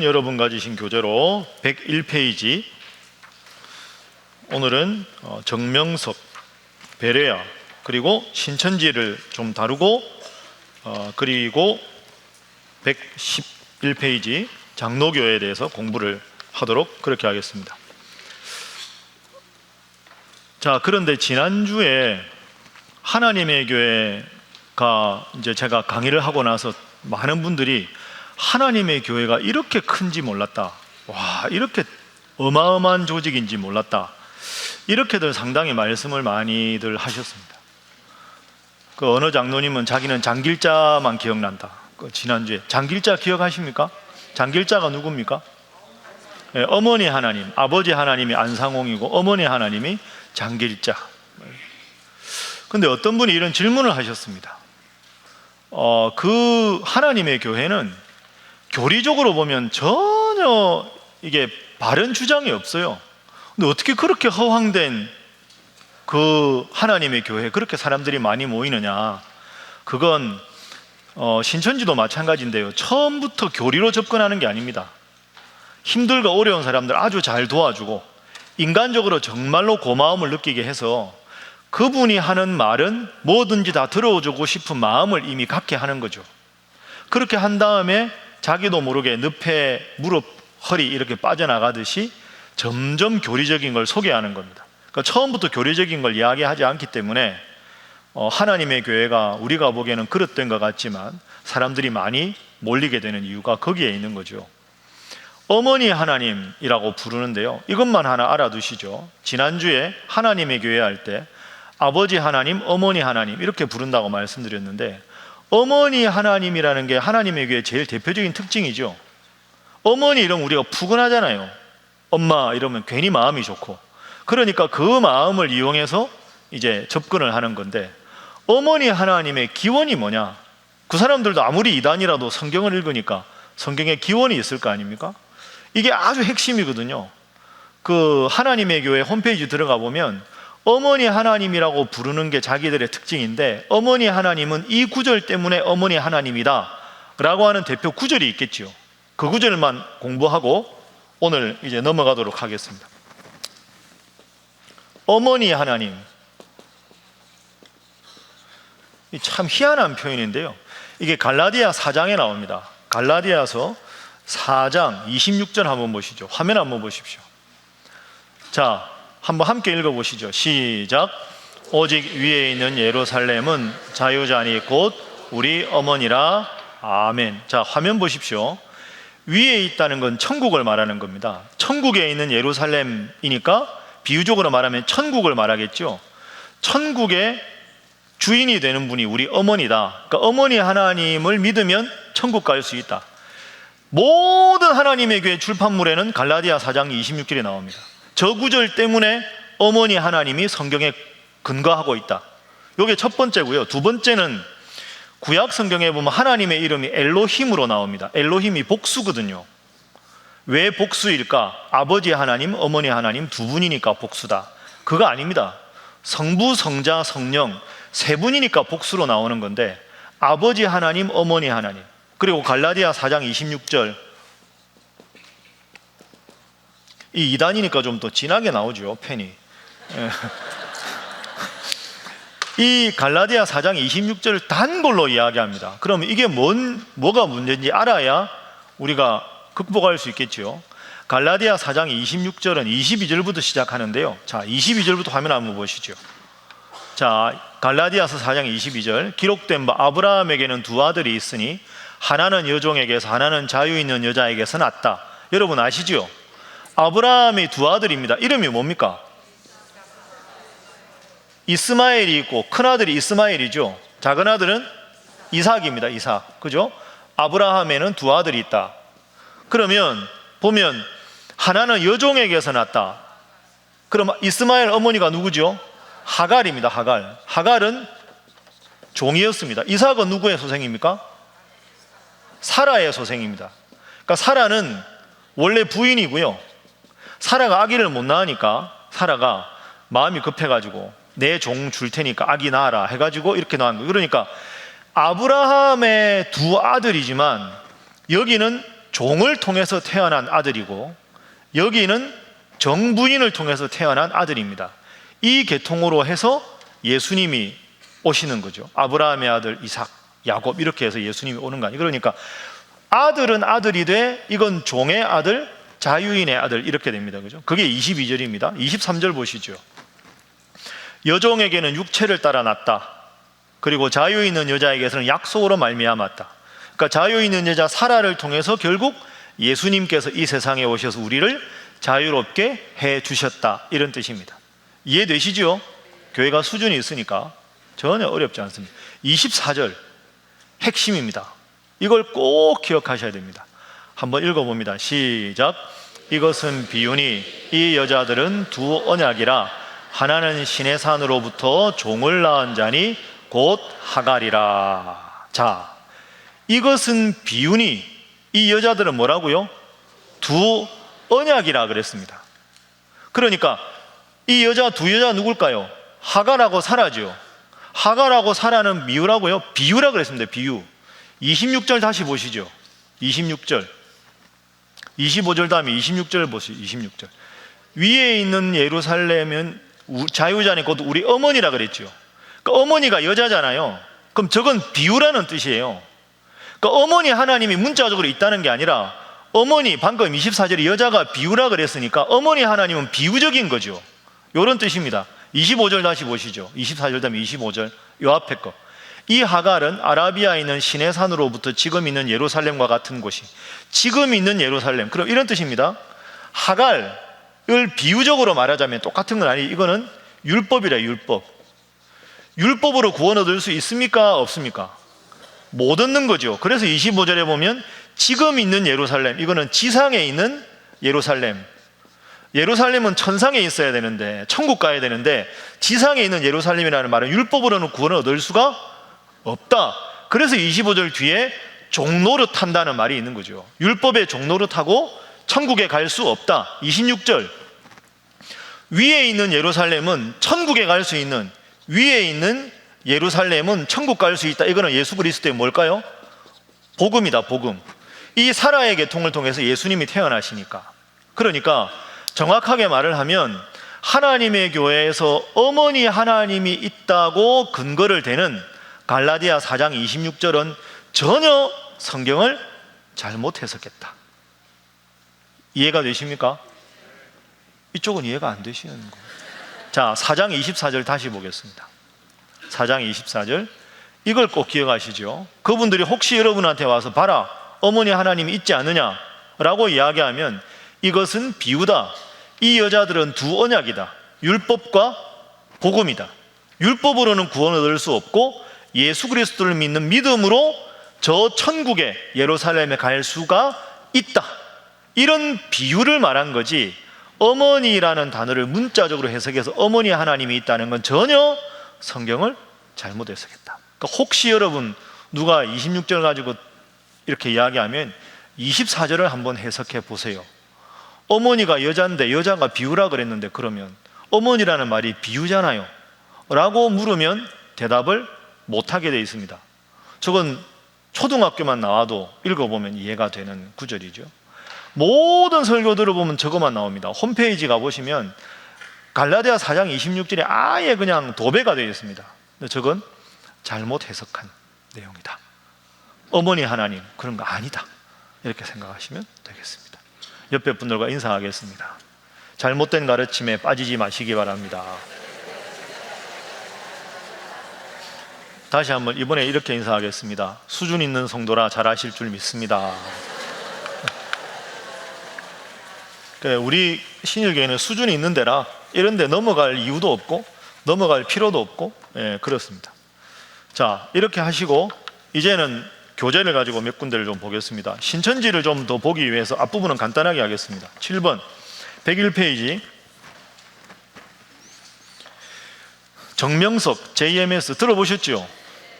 여러분 가지신 교재로 101페이지, 오늘은 정명섭, 베레아 그리고 신천지를 좀 다루고 그리고 111페이지 장로교에 대해서 공부를 하도록 그렇게 하겠습니다. 자, 그런데 지난주에 하나님의 교회가 이제 제가 강의를 하고 나서 많은 분들이 하나님의 교회가 이렇게 큰지 몰랐다, 와, 이렇게 어마어마한 조직인지 몰랐다, 이렇게들 상당히 말씀을 많이들 하셨습니다. 그 어느 장로님은 자기는 장길자만 기억난다. 그 지난주에 장길자 기억하십니까? 장길자가 누굽니까? 네, 어머니 하나님, 아버지 하나님이 안상홍이고 어머니 하나님이 장길자. 근데 어떤 분이 이런 질문을 하셨습니다. 그 하나님의 교회는 교리적으로 보면 전혀 이게 바른 주장이 없어요. 근데 어떻게 그렇게 허황된 그 하나님의 교회에 그렇게 사람들이 많이 모이느냐? 그건 신천지도 마찬가지인데요, 처음부터 교리로 접근하는 게 아닙니다. 힘들고 어려운 사람들 아주 잘 도와주고 인간적으로 정말로 고마움을 느끼게 해서 그분이 하는 말은 뭐든지 다 들어주고 싶은 마음을 이미 갖게 하는 거죠. 그렇게 한 다음에 자기도 모르게 늪에 무릎, 허리 이렇게 빠져나가듯이 점점 교리적인 걸 소개하는 겁니다. 그러니까 처음부터 교리적인 걸 이야기하지 않기 때문에 하나님의 교회가 우리가 보기에는 그릇된 것 같지만 사람들이 많이 몰리게 되는 이유가 거기에 있는 거죠. 어머니 하나님이라고 부르는데요, 이것만 하나 알아두시죠. 지난주에 하나님의 교회 할 때 아버지 하나님, 어머니 하나님 이렇게 부른다고 말씀드렸는데, 어머니 하나님이라는 게 하나님의 교회의 제일 대표적인 특징이죠. 어머니 이러면 우리가 푸근하잖아요. 엄마 이러면 괜히 마음이 좋고, 그러니까 그 마음을 이용해서 이제 접근을 하는 건데, 어머니 하나님의 기원이 뭐냐? 그 사람들도 아무리 이단이라도 성경을 읽으니까 성경에 기원이 있을 거 아닙니까? 이게 아주 핵심이거든요. 그 하나님의 교회 홈페이지 들어가 보면 어머니 하나님이라고 부르는 게 자기들의 특징인데, 어머니 하나님은 이 구절 때문에 어머니 하나님이다 라고 하는 대표 구절이 있겠죠. 그 구절만 공부하고 오늘 이제 넘어가도록 하겠습니다. 어머니 하나님, 참 희한한 표현인데요, 이게 갈라디아 4장에 나옵니다. 갈라디아서 4장 26절 한번 보시죠. 화면 한번 보십시오. 자, 한번 함께 읽어보시죠. 시작. 오직 위에 있는 예루살렘은 자유자니 곧 우리 어머니라. 아멘. 자, 화면 보십시오. 위에 있다는 건 천국을 말하는 겁니다. 천국에 있는 예루살렘이니까 비유적으로 말하면 천국을 말하겠죠. 천국의 주인이 되는 분이 우리 어머니다. 그러니까 어머니 하나님을 믿으면 천국 갈 수 있다. 모든 하나님의 교회 출판물에는 갈라디아 4장 26절에 나옵니다. 저 구절 때문에 어머니 하나님이 성경에 근거하고 있다. 이게 첫 번째고요. 두 번째는 구약 성경에 보면 하나님의 이름이 엘로힘으로 나옵니다. 엘로힘이 복수거든요. 왜 복수일까? 아버지 하나님, 어머니 하나님 두 분이니까 복수다. 그거 아닙니다. 성부, 성자, 성령 세 분이니까 복수로 나오는 건데, 아버지 하나님, 어머니 하나님. 그리고 갈라디아 4장 26절, 이 2단이니까 좀 더 진하게 나오죠, 펜이. 이 갈라디아 4장 26절을 단골로 이야기합니다. 그러면 이게 뭐가 문제인지 알아야 우리가 극복할 수 있겠죠. 갈라디아 4장 26절은 22절부터 시작하는데요. 자, 22절부터 화면 한번 보시죠. 자, 갈라디아서 4장 22절, 기록된 바 아브라함에게는 두 아들이 있으니 하나는 여종에게서 하나는 자유 있는 여자에게서 났다. 여러분 아시죠? 아브라함이 두 아들입니다. 이름이 뭡니까? 이스마엘이 있고 큰아들이 이스마엘이죠. 작은 아들은 이삭입니다. 이삭. 그죠? 아브라함에는 두 아들이 있다. 그러면 보면 하나는 여종에게서 났다. 그럼 이스마엘 어머니가 누구죠? 하갈입니다. 하갈. 하갈은 종이었습니다. 이삭은 누구의 소생입니까? 사라의 소생입니다. 그러니까 사라는 원래 부인이고요, 사라가 아기를 못 낳으니까 사라가 마음이 급해가지고 내 종 줄 테니까 아기 낳아라 해가지고 이렇게 낳은 거예요. 그러니까 아브라함의 두 아들이지만 여기는 종을 통해서 태어난 아들이고 여기는 정부인을 통해서 태어난 아들입니다. 이 계통으로 해서 예수님이 오시는 거죠. 아브라함의 아들 이삭, 야곱 이렇게 해서 예수님이 오는 거 아니에요. 그러니까 아들은 아들이 돼, 이건 종의 아들, 자유인의 아들 이렇게 됩니다. 그죠? 그게 22절입니다. 23절 보시죠. 여종에게는 육체를 따라 났다. 그리고 자유 있는 여자에게서는 약속으로 말미암았다. 그러니까 자유 있는 여자 사라를 통해서 결국 예수님께서 이 세상에 오셔서 우리를 자유롭게 해 주셨다, 이런 뜻입니다. 이해되시죠? 교회가 수준이 있으니까 전혀 어렵지 않습니다. 24절 핵심입니다. 이걸 꼭 기억하셔야 됩니다. 한번 읽어봅니다. 시작. 이것은 비유니 이 여자들은 두 언약이라 하나는 신의 산으로부터 종을 낳은 자니 곧 하갈이라. 자, 이것은 비유니, 이 여자들은 뭐라고요? 두 언약이라 그랬습니다. 그러니까 이 여자 두 여자 누굴까요? 하갈하고 사라죠. 하갈하고 사라는 미유라고요? 비유라 그랬습니다. 비유. 26절 다시 보시죠. 26절 25절 다음에 26절 보시죠. 26절 위에 있는 예루살렘은 자유자니 곧 우리 어머니라 그랬죠. 그러니까 어머니가 여자잖아요. 그럼 저건 비유라는 뜻이에요. 그러니까 어머니 하나님이 문자적으로 있다는 게 아니라 어머니, 방금 24절에 여자가 비유라 그랬으니까 어머니 하나님은 비유적인 거죠. 이런 뜻입니다. 25절 다시 보시죠. 24절 다음에 25절 요 앞에 거. 이 하갈은 아라비아에 있는 시내 산으로부터 지금 있는 예루살렘과 같은 곳이, 지금 있는 예루살렘, 그럼 이런 뜻입니다. 하갈을 비유적으로 말하자면 똑같은 건 아니에요. 이거는 율법이라. 율법. 율법으로 구원 얻을 수 있습니까? 없습니까? 못 얻는 거죠. 그래서 25절에 보면 지금 있는 예루살렘, 이거는 지상에 있는 예루살렘. 예루살렘은 천상에 있어야 되는데, 천국 가야 되는데 지상에 있는 예루살렘이라는 말은 율법으로는 구원을 얻을 수가 없다. 그래서 25절 뒤에 종노릇 한다는 말이 있는 거죠. 율법의 종노릇하고 천국에 갈 수 없다. 26절 위에 있는 예루살렘은 천국에 갈 수 있는, 위에 있는 예루살렘은 천국 갈 수 있다. 이거는 예수 그리스도의 뭘까요? 복음이다. 복음. 이 사라의 계통을 통해서 예수님이 태어나시니까. 그러니까 정확하게 말을 하면 하나님의 교회에서 어머니 하나님이 있다고 근거를 대는 갈라디아 4장 26절은 전혀 성경을 잘못 해석했다. 이해가 되십니까? 이쪽은 이해가 안 되시는 거예요. 자, 4장 24절 다시 보겠습니다. 4장 24절 이걸 꼭 기억하시죠. 그분들이 혹시 여러분한테 와서 봐라, 어머니 하나님이 있지 않느냐 라고 이야기하면 이것은 비유다. 이 여자들은 두 언약이다. 율법과 복음이다. 율법으로는 구원을 얻을 수 없고 예수 그리스도를 믿는 믿음으로 저 천국에 예루살렘에 갈 수가 있다. 이런 비유를 말한 거지, 어머니라는 단어를 문자적으로 해석해서 어머니 하나님이 있다는 건 전혀 성경을 잘못 해석했다. 그러니까 혹시 여러분 누가 26절 가지고 이렇게 이야기하면 24절을 한번 해석해 보세요. 어머니가 여자인데 여자가 비유라 그랬는데 그러면 어머니라는 말이 비유잖아요 라고 물으면 대답을 못하게 되어 있습니다. 저건 초등학교만 나와도 읽어보면 이해가 되는 구절이죠. 모든 설교들을 보면 저것만 나옵니다. 홈페이지 가보시면 갈라디아 4장 26절에 아예 그냥 도배가 되어 있습니다. 근데 저건 잘못 해석한 내용이다. 어머니 하나님 그런 거 아니다, 이렇게 생각하시면 되겠습니다. 옆에 분들과 인사하겠습니다. 잘못된 가르침에 빠지지 마시기 바랍니다. 다시 한번 이번에 이렇게 인사하겠습니다. 수준 있는 성도라 잘하실 줄 믿습니다. 우리 신일교회는 수준이 있는 데라 이런 데 넘어갈 이유도 없고 넘어갈 필요도 없고, 그렇습니다. 자, 이렇게 하시고 이제는 교재를 가지고 몇 군데를 좀 보겠습니다. 신천지를 좀 더 보기 위해서 앞부분은 간단하게 하겠습니다. 7번 101페이지 정명석 JMS 들어보셨죠?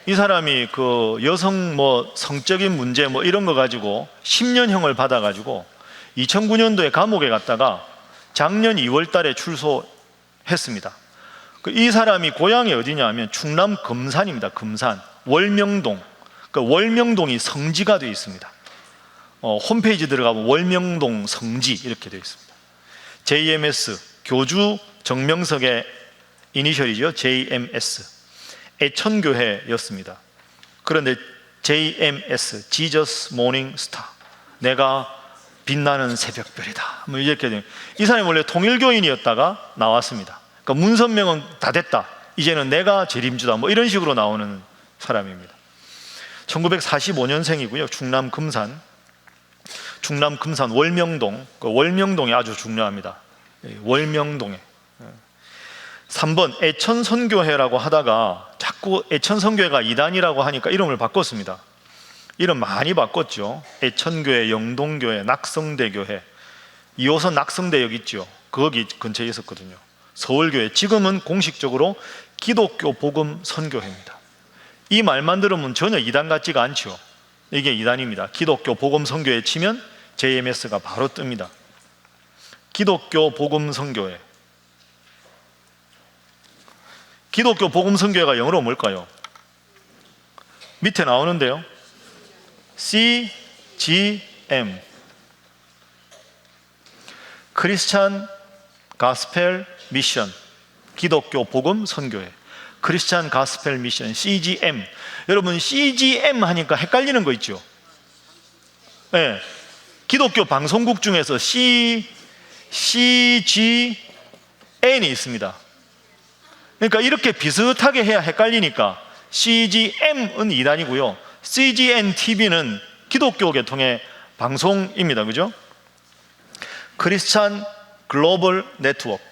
이 사람이 그 여성 성적인 문제 이런 거 가지고 10년형을 받아가지고 2009년도에 감옥에 갔다가 작년 2월 달에 출소했습니다. 이 사람이 고향이 어디냐 하면 충남 금산입니다. 금산 월명동. 월명동이 성지가 되어 있습니다. 홈페이지 들어가면 월명동 성지 이렇게 되어 있습니다. JMS 교주 정명석의 이니셜이죠. JMS 애천교회였습니다. 그런데 JMS Jesus Morning Star, 내가 빛나는 새벽별이다, 뭐 이렇게 돼요. 이 사람이 원래 통일교인이었다가 나왔습니다. 그러니까 문선명은 다 됐다, 이제는 내가 재림주다, 뭐 이런 식으로 나오는 사람입니다. 1945년생이고요 충남 금산 월명동, 월명동이 아주 중요합니다. 월명동에 3번 애천선교회라고 하다가 자꾸 애천선교회가 이단이라고 하니까 이름을 바꿨습니다. 이름 많이 바꿨죠. 애천교회, 영동교회, 낙성대교회, 2호선 낙성대역 있죠. 거기 근처에 있었거든요. 서울교회, 지금은 공식적으로 기독교 복음 선교회입니다. 이 말만 들으면 전혀 이단 같지가 않죠. 이게 이단입니다. 기독교 복음 선교회 치면 JMS가 바로 뜹니다. 기독교 복음 선교회. 기독교 복음 선교회가 영어로 뭘까요? 밑에 나오는데요. CGM, 크리스찬 가스펠 미션, 기독교 복음 선교회, 크리스찬 가스펠 미션, CGM. 여러분 CGM 하니까 헷갈리는 거 있죠? 네. 기독교 방송국 중에서 CGN이 있습니다. 그러니까 이렇게 비슷하게 해야 헷갈리니까 CGM은 이단이고요, CGN TV는 기독교 계통의 방송입니다. 그죠? 크리스찬 글로벌 네트워크.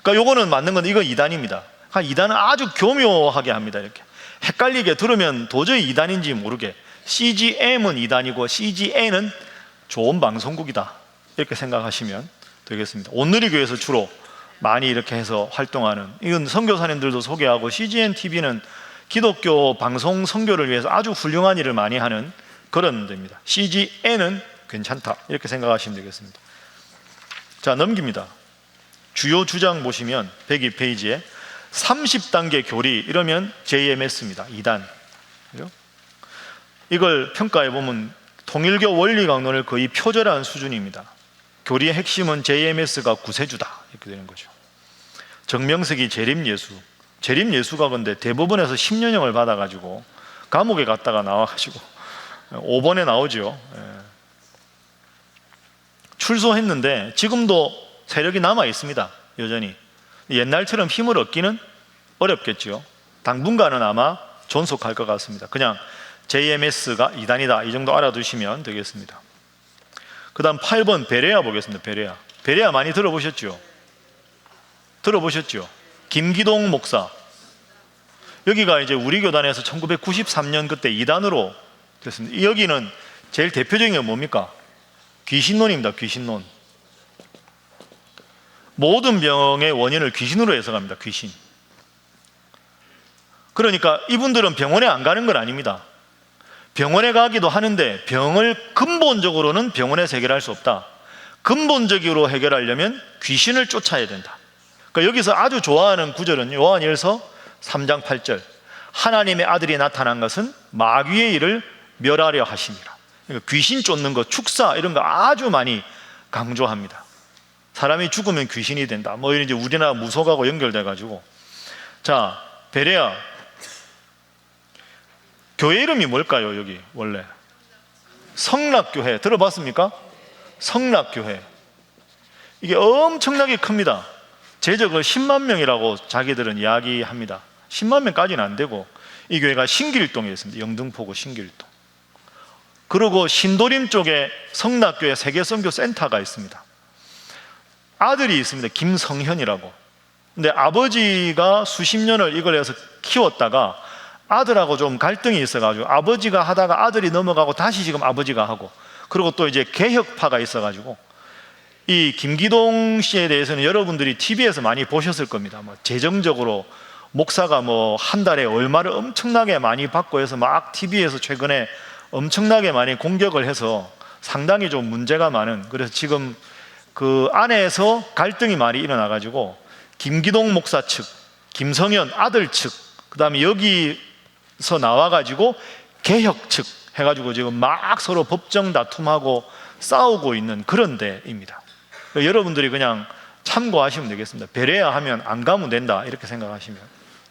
그러니까 요거는 맞는 건데 이거 이단입니다. 이단은 아주 교묘하게 합니다. 이렇게 헷갈리게 들으면 도저히 이단인지 모르게 CGM은 이단이고 CGN은 좋은 방송국이다, 이렇게 생각하시면 되겠습니다. 온누리교회에서 주로 많이 이렇게 해서 활동하는, 이건 선교사님들도 소개하고, CGN TV는 기독교 방송 선교를 위해서 아주 훌륭한 일을 많이 하는 그런 데입니다. CGN은 괜찮다, 이렇게 생각하시면 되겠습니다. 자, 넘깁니다. 주요 주장 보시면 102페이지에 30단계 교리, 이러면 JMS입니다. 2단. 이걸 평가해 보면 통일교 원리 강론을 거의 표절한 수준입니다. 교리의 핵심은 JMS가 구세주다, 이렇게 되는 거죠. 정명석이 재림예수가 근데 대법원에서 10년형을 받아가지고 감옥에 갔다가 나와가지고 5번에 나오죠. 출소했는데 지금도 세력이 남아 있습니다. 여전히 옛날처럼 힘을 얻기는 어렵겠죠. 당분간은 아마 존속할 것 같습니다. 그냥 JMS가 이단이다, 이 정도 알아두시면 되겠습니다. 그 다음 8번 베레아 보겠습니다. 베레아 많이 들어보셨죠? 김기동 목사, 여기가 이제 우리 교단에서 1993년 그때 이단으로 됐습니다. 여기는 제일 대표적인 게 뭡니까? 귀신론입니다. 귀신론. 모든 병의 원인을 귀신으로 해석합니다. 귀신. 그러니까 이분들은 병원에 안 가는 건 아닙니다. 병원에 가기도 하는데 병을 근본적으로는 병원에서 해결할 수 없다. 근본적으로 해결하려면 귀신을 쫓아야 된다. 그러니까 여기서 아주 좋아하는 구절은 요한일서 3장 8절, 하나님의 아들이 나타난 것은 마귀의 일을 멸하려 하심이라. 그러니까 귀신 쫓는 거, 축사 이런 거 아주 많이 강조합니다. 사람이 죽으면 귀신이 된다, 뭐 이런 이제 우리나라 무속하고 연결돼 가지고. 자, 베레아 교회 이름이 뭘까요? 여기 원래 성락교회 들어봤습니까? 성락교회. 이게 엄청나게 큽니다. 제적을 10만 명이라고 자기들은 이야기합니다. 10만 명까지는 안 되고, 이 교회가 신길동에 있습니다. 영등포구 신길동. 그리고 신도림 쪽에 성락교회 세계선교센터가 있습니다. 아들이 있습니다. 김성현이라고. 근데 아버지가 수십 년을 이걸 해서 키웠다가 아들하고 좀 갈등이 있어가지고 아버지가 하다가 아들이 넘어가고 다시 지금 아버지가 하고, 그리고 또 이제 개혁파가 있어가지고, 이 김기동 씨에 대해서는 여러분들이 TV에서 많이 보셨을 겁니다. 뭐 재정적으로 목사가 뭐 한 달에 얼마를 엄청나게 많이 받고 해서 막 TV에서 최근에 엄청나게 많이 공격을 해서 상당히 좀 문제가 많은, 그래서 지금 그 안에서 갈등이 많이 일어나가지고 김기동 목사 측, 김성현 아들 측, 그 다음에 여기서 나와가지고 개혁 측 해가지고 지금 막 서로 법정 다툼하고 싸우고 있는 그런 데입니다. 여러분들이 그냥 참고하시면 되겠습니다. 베레아 하면 안 가면 된다 이렇게 생각하시면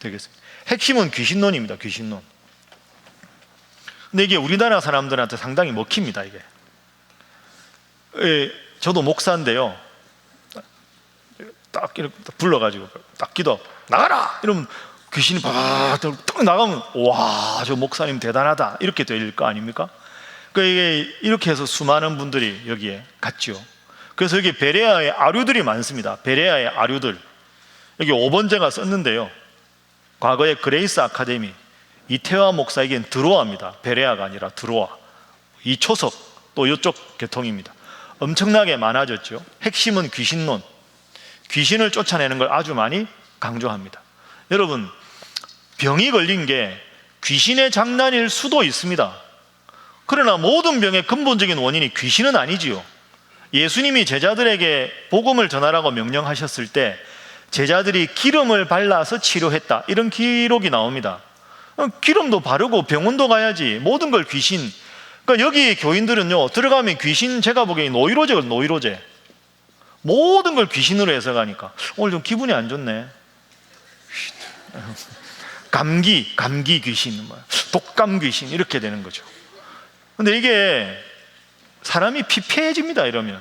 되겠습니다. 핵심은 귀신론입니다. 귀신론. 근데 이게 우리나라 사람들한테 상당히 먹힙니다. 이게. 저도 목사인데요. 딱 이렇게 불러가지고 딱 기도 나가라 이러면 귀신이 팍 나가면 와, 저 목사님 대단하다 이렇게 될 거 아닙니까? 이게 이렇게 해서 수많은 분들이 여기에 갔죠. 그래서 여기 베레아의 아류들이 많습니다. 베레아의 아류들 여기 5번 제가 썼는데요. 과거에 그레이스 아카데미 이태화 목사에겐 드로아입니다. 베레아가 아니라 드로아. 이초석 또 이쪽 계통입니다. 엄청나게 많아졌죠. 핵심은 귀신론, 귀신을 쫓아내는 걸 아주 많이 강조합니다. 여러분, 병이 걸린 게 귀신의 장난일 수도 있습니다. 그러나 모든 병의 근본적인 원인이 귀신은 아니지요. 예수님이 제자들에게 복음을 전하라고 명령하셨을 때 제자들이 기름을 발라서 치료했다 이런 기록이 나옵니다. 기름도 바르고 병원도 가야지 모든 걸 귀신. 그러니까 여기 교인들은요, 들어가면 귀신, 제가 보기엔 노이로제거든요. 노이로제. 모든 걸 귀신으로 해석하니까 오늘 좀 기분이 안 좋네. 감기 귀신, 독감 귀신 이렇게 되는 거죠. 근데 이게 사람이 피폐해집니다. 이러면.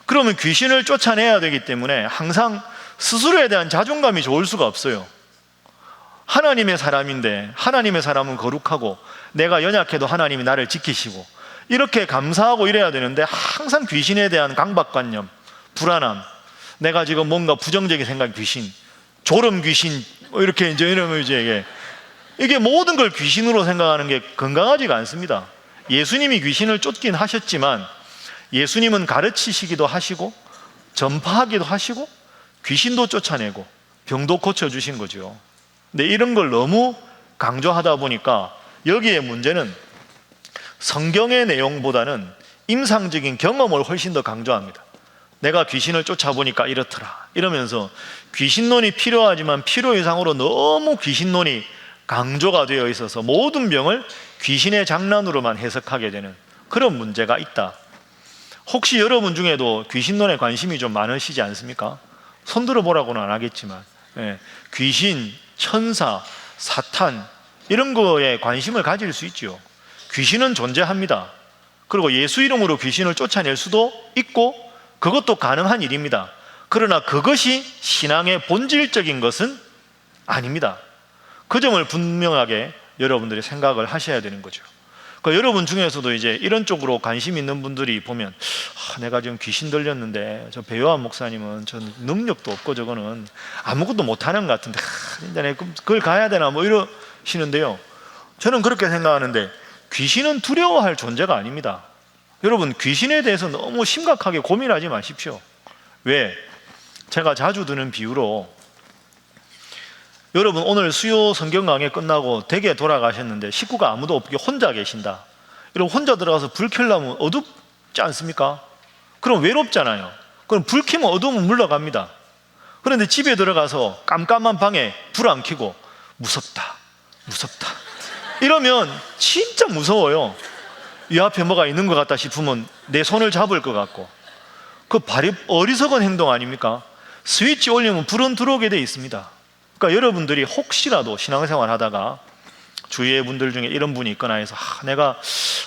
그러면 귀신을 쫓아내야 되기 때문에 항상 스스로에 대한 자존감이 좋을 수가 없어요. 하나님의 사람인데 하나님의 사람은 거룩하고 내가 연약해도 하나님이 나를 지키시고 이렇게 감사하고 이래야 되는데 항상 귀신에 대한 강박관념, 불안함, 내가 지금 뭔가 부정적인 생각, 귀신, 졸음 귀신 이렇게 이러면 이게 모든 걸 귀신으로 생각하는 게 건강하지가 않습니다. 예수님이 귀신을 쫓긴 하셨지만 예수님은 가르치시기도 하시고 전파하기도 하시고 귀신도 쫓아내고 병도 고쳐주신 거죠. 근데 이런 걸 너무 강조하다 보니까 여기에 문제는 성경의 내용보다는 임상적인 경험을 훨씬 더 강조합니다. 내가 귀신을 쫓아보니까 이렇더라 이러면서 귀신론이 필요하지만 필요 이상으로 너무 귀신론이 강조가 되어 있어서 모든 병을 귀신의 장난으로만 해석하게 되는 그런 문제가 있다. 혹시 여러분 중에도 귀신론에 관심이 좀 많으시지 않습니까? 손들어 보라고는 안 하겠지만 귀신, 천사, 사탄 이런 거에 관심을 가질 수 있죠. 귀신은 존재합니다. 그리고 예수 이름으로 귀신을 쫓아낼 수도 있고 그것도 가능한 일입니다. 그러나 그것이 신앙의 본질적인 것은 아닙니다. 그 점을 분명하게 여러분들이 생각을 하셔야 되는 거죠. 그러니까 여러분 중에서도 이제 이런 쪽으로 관심 있는 분들이 보면 내가 지금 귀신 들렸는데 저 배요한 목사님은 저 능력도 없고 저거는 아무것도 못하는 것 같은데 그걸 가야 되나 뭐 이러시는데요. 저는 그렇게 생각하는데 귀신은 두려워할 존재가 아닙니다. 여러분 귀신에 대해서 너무 심각하게 고민하지 마십시오. 왜? 제가 자주 드는 비유로 여러분 오늘 수요 성경 강의 끝나고 댁에 돌아가셨는데 식구가 아무도 없게 혼자 계신다. 여러분 혼자 들어가서 불 켜려면 어둡지 않습니까? 그럼 외롭잖아요. 그럼 불 켜면 어두우면 물러갑니다. 그런데 집에 들어가서 깜깜한 방에 불 안 켜고 무섭다 이러면 진짜 무서워요. 이 앞에 뭐가 있는 것 같다 싶으면 내 손을 잡을 것 같고 그 발이 어리석은 행동 아닙니까? 스위치 올리면 불은 들어오게 돼 있습니다. 그러니까 여러분들이 혹시라도 신앙생활 하다가 주위의 분들 중에 이런 분이 있거나 해서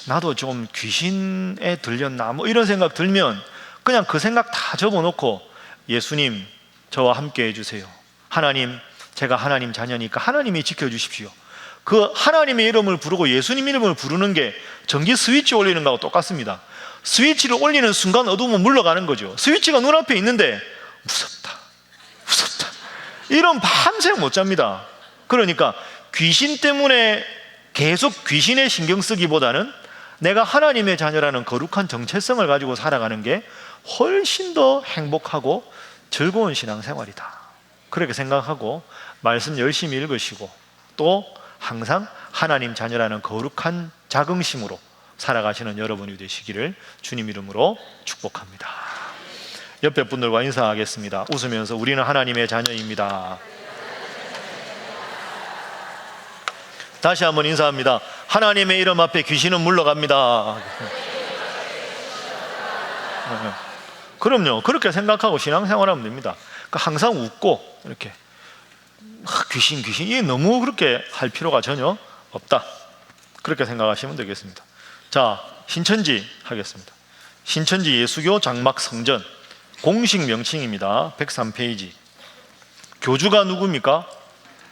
나도 좀 귀신에 들렸나 뭐 이런 생각 들면 그냥 그 생각 다 접어놓고 예수님 저와 함께 해주세요. 하나님 제가 하나님 자녀니까 하나님이 지켜주십시오. 그 하나님의 이름을 부르고 예수님 이름을 부르는 게 전기 스위치 올리는 거하고 똑같습니다. 스위치를 올리는 순간 어두우면 물러가는 거죠. 스위치가 눈앞에 있는데 무섭다 이런 밤새 못 잡니다. 그러니까 귀신 때문에 계속 귀신에 신경 쓰기보다는 내가 하나님의 자녀라는 거룩한 정체성을 가지고 살아가는 게 훨씬 더 행복하고 즐거운 신앙생활이다. 그렇게 생각하고 말씀 열심히 읽으시고 또 항상 하나님 자녀라는 거룩한 자긍심으로 살아가시는 여러분이 되시기를 주님 이름으로 축복합니다. 옆에 분들과 인사하겠습니다. 웃으면서 우리는 하나님의 자녀입니다. 다시 한번 인사합니다. 하나님의 이름 앞에 귀신은 물러갑니다. 그럼요. 그렇게 생각하고 신앙생활하면 됩니다. 그러니까 항상 웃고 이렇게 귀신 이게 너무 그렇게 할 필요가 전혀 없다. 그렇게 생각하시면 되겠습니다. 자, 신천지 하겠습니다. 신천지 예수교 장막 성전 공식 명칭입니다. 103페이지. 교주가 누굽니까?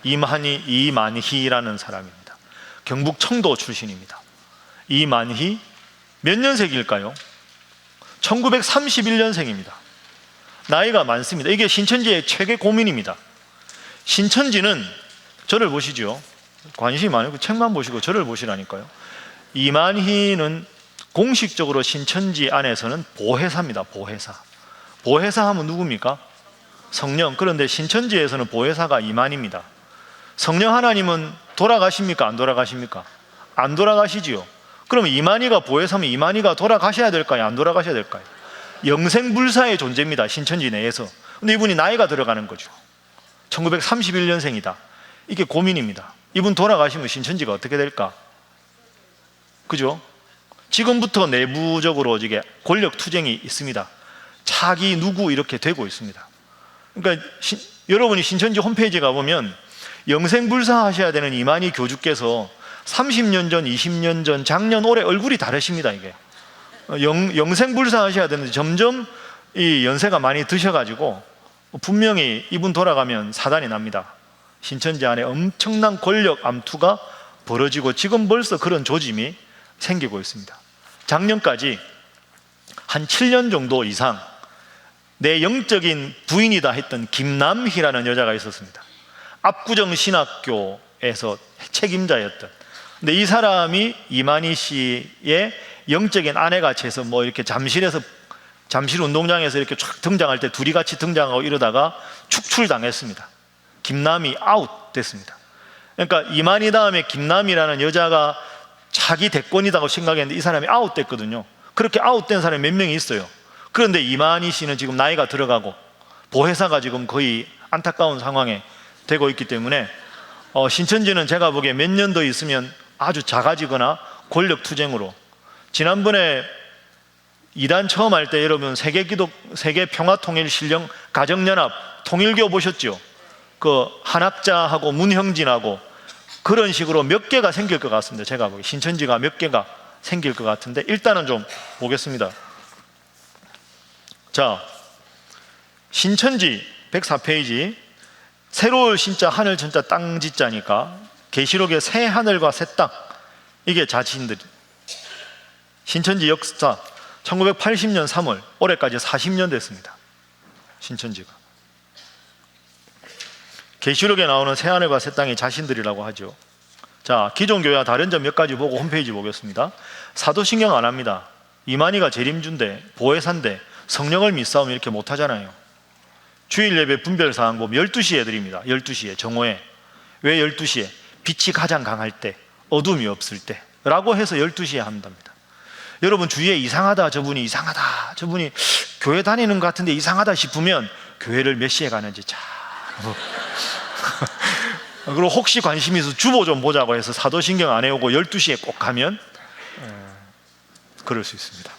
이만희라는 사람입니다. 경북 청도 출신입니다. 이만희 몇 년생일까요? 1931년생입니다. 나이가 많습니다. 이게 신천지의 최대 고민입니다. 신천지는 저를 보시죠. 관심이 많고 책만 보시고 저를 보시라니까요. 이만희는 공식적으로 신천지 안에서는 보혜사입니다. 보혜사 하면 누굽니까? 성령. 그런데 신천지에서는 보혜사가 이만희입니다. 성령 하나님은 돌아가십니까? 안 돌아가십니까? 안 돌아가시지요. 그럼 이만희가 보혜사면 이만희가 돌아가셔야 될까요? 안 돌아가셔야 될까요? 영생불사의 존재입니다. 신천지 내에서. 근데 이분이 나이가 들어가는 거죠. 1931년생이다. 이게 고민입니다. 이분 돌아가시면 신천지가 어떻게 될까? 그죠? 지금부터 내부적으로 이게 권력 투쟁이 있습니다. 차기 누구 이렇게 되고 있습니다. 그러니까 여러분이 신천지 홈페이지 가보면 영생불사 하셔야 되는 이만희 교주께서 30년 전, 20년 전, 작년, 올해 얼굴이 다르십니다. 이게 영생불사 하셔야 되는데 점점 이 연세가 많이 드셔가지고 분명히 이분 돌아가면 사단이 납니다. 신천지 안에 엄청난 권력 암투가 벌어지고 지금 벌써 그런 조짐이 생기고 있습니다. 작년까지 한 7년 정도 이상 내 영적인 부인이다 했던 김남희라는 여자가 있었습니다. 압구정 신학교에서 책임자였던. 근데 이 사람이 이만희 씨의 영적인 아내가 돼서 뭐 이렇게 잠실 운동장에서 이렇게 쫙 등장할 때 둘이 같이 등장하고 이러다가 축출당했습니다. 김남희 아웃 됐습니다. 그러니까 이만희 다음에 김남희라는 여자가 자기 대권이라고 생각했는데 이 사람이 아웃됐거든요. 그렇게 아웃된 사람이 몇 명이 있어요. 그런데 이만희 씨는 지금 나이가 들어가고 보혜사가 지금 거의 안타까운 상황에 되고 있기 때문에 신천지는 제가 보기에 몇 년 더 있으면 아주 작아지거나 권력 투쟁으로. 지난번에 이단 처음 할 때 여러분 세계 평화통일신령 가정연합 통일교 보셨죠? 그 한학자하고 문형진하고 그런 식으로 몇 개가 생길 것 같습니다. 제가 보기에 신천지가 몇 개가 생길 것 같은데 일단은 좀 보겠습니다. 자, 신천지 104페이지 새로울 신자 하늘 천자 땅 지자니까 계시록의 새 하늘과 새 땅 이게 자신들. 신천지 역사 1980년 3월 올해까지 40년 됐습니다. 신천지가 계시록에 나오는 새 하늘과 새 땅이 자신들이라고 하죠. 자, 기존 교회와 다른 점 몇 가지 보고 홈페이지 보겠습니다. 사도신경 안 합니다. 이만희가 재림주인데 보혜사인데 성령을 믿사오면 이렇게 못하잖아요. 주일 예배 분별사항 보면 12시에 드립니다. 12시에 정오에. 왜 12시에? 빛이 가장 강할 때, 어둠이 없을 때 라고 해서 12시에 한답니다. 여러분 주위에 이상하다, 저분이 이상하다, 저분이 교회 다니는 것 같은데 이상하다 싶으면 교회를 몇 시에 가는지 잘 그리고 혹시 관심이 있어서 주보 좀 보자고 해서 사도신경 안 해오고 12시에 꼭 가면 그럴 수 있습니다.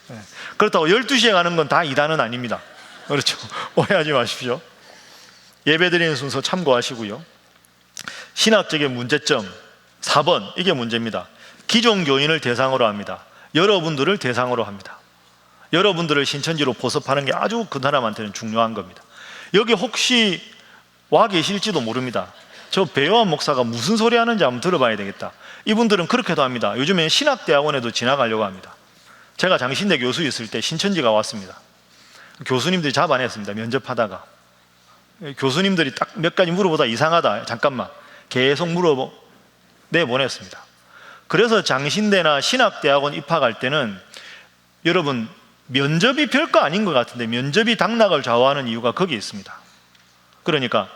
그렇다고 12시에 가는 건 다 이단은 아닙니다. 그렇죠? 오해하지 마십시오. 예배드리는 순서 참고하시고요. 신학적인 문제점 4번 이게 문제입니다. 기존 교인을 대상으로 합니다. 여러분들을 대상으로 합니다. 여러분들을 신천지로 보섭하는 게 아주 그 사람한테는 중요한 겁니다. 여기 혹시 와 계실지도 모릅니다. 저 배요한 목사가 무슨 소리 하는지 한번 들어봐야 되겠다. 이분들은 그렇게도 합니다. 요즘에 신학대학원에도 지나가려고 합니다. 제가 장신대 교수 있을 때 신천지가 왔습니다. 교수님들이 잡아냈습니다. 면접하다가 교수님들이 딱 몇 가지 물어보다 이상하다, 잠깐만 계속 내보냈습니다. 그래서 장신대나 신학대학원 입학할 때는 여러분 면접이 별거 아닌 것 같은데 면접이 당락을 좌우하는 이유가 거기에 있습니다. 그러니까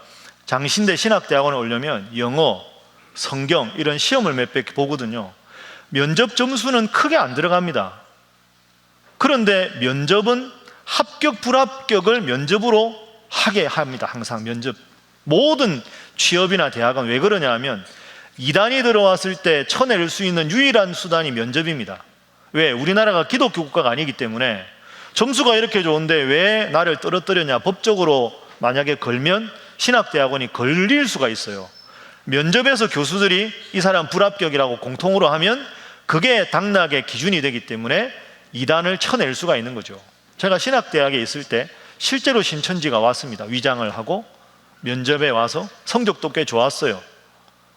장신대 신학대학원에 오려면 영어, 성경 이런 시험을 몇 개 보거든요. 면접 점수는 크게 안 들어갑니다. 그런데 면접은 합격, 불합격을 면접으로 하게 합니다. 항상 면접. 모든 취업이나 대학은 왜 그러냐 하면 이단이 들어왔을 때 쳐낼 수 있는 유일한 수단이 면접입니다. 왜? 우리나라가 기독교 국가가 아니기 때문에 점수가 이렇게 좋은데 왜 나를 떨어뜨렸냐. 법적으로 만약에 걸면 신학대학원이 걸릴 수가 있어요. 면접에서 교수들이 이 사람 불합격이라고 공통으로 하면 그게 당락의 기준이 되기 때문에 이단을 쳐낼 수가 있는 거죠. 제가 신학대학에 있을 때 실제로 신천지가 왔습니다. 위장을 하고 면접에 와서 성적도 꽤 좋았어요.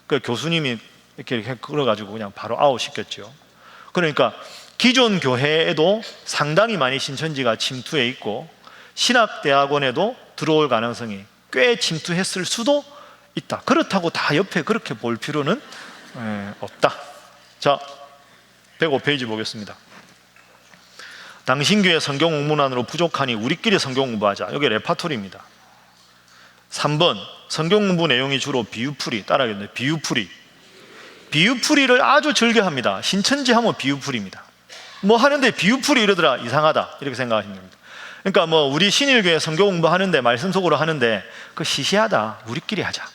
그 교수님이 이렇게 끌어가지고 그냥 바로 아웃시켰죠. 그러니까 기존 교회에도 상당히 많이 신천지가 침투해 있고 신학대학원에도 들어올 가능성이 꽤 침투했을 수도 있다. 그렇다고 다 옆에 그렇게 볼 필요는 없다. 자, 105페이지 보겠습니다. 당신 교회 성경 공부만으로 부족하니 우리끼리 성경 공부하자. 여기 레파토리입니다. 3번 성경 공부 내용이 주로 비유풀이. 따라하겠네요. 비유풀이. 비유풀이를 아주 즐겨합니다. 신천지 하면 비유풀이입니다. 뭐 하는데 비유풀이 이러더라. 이상하다. 이렇게 생각하시면 됩니다. 그러니까 뭐 우리 신일교회 성경 공부하는데 말씀 속으로 하는데 그 시시하다. 우리끼리 하자.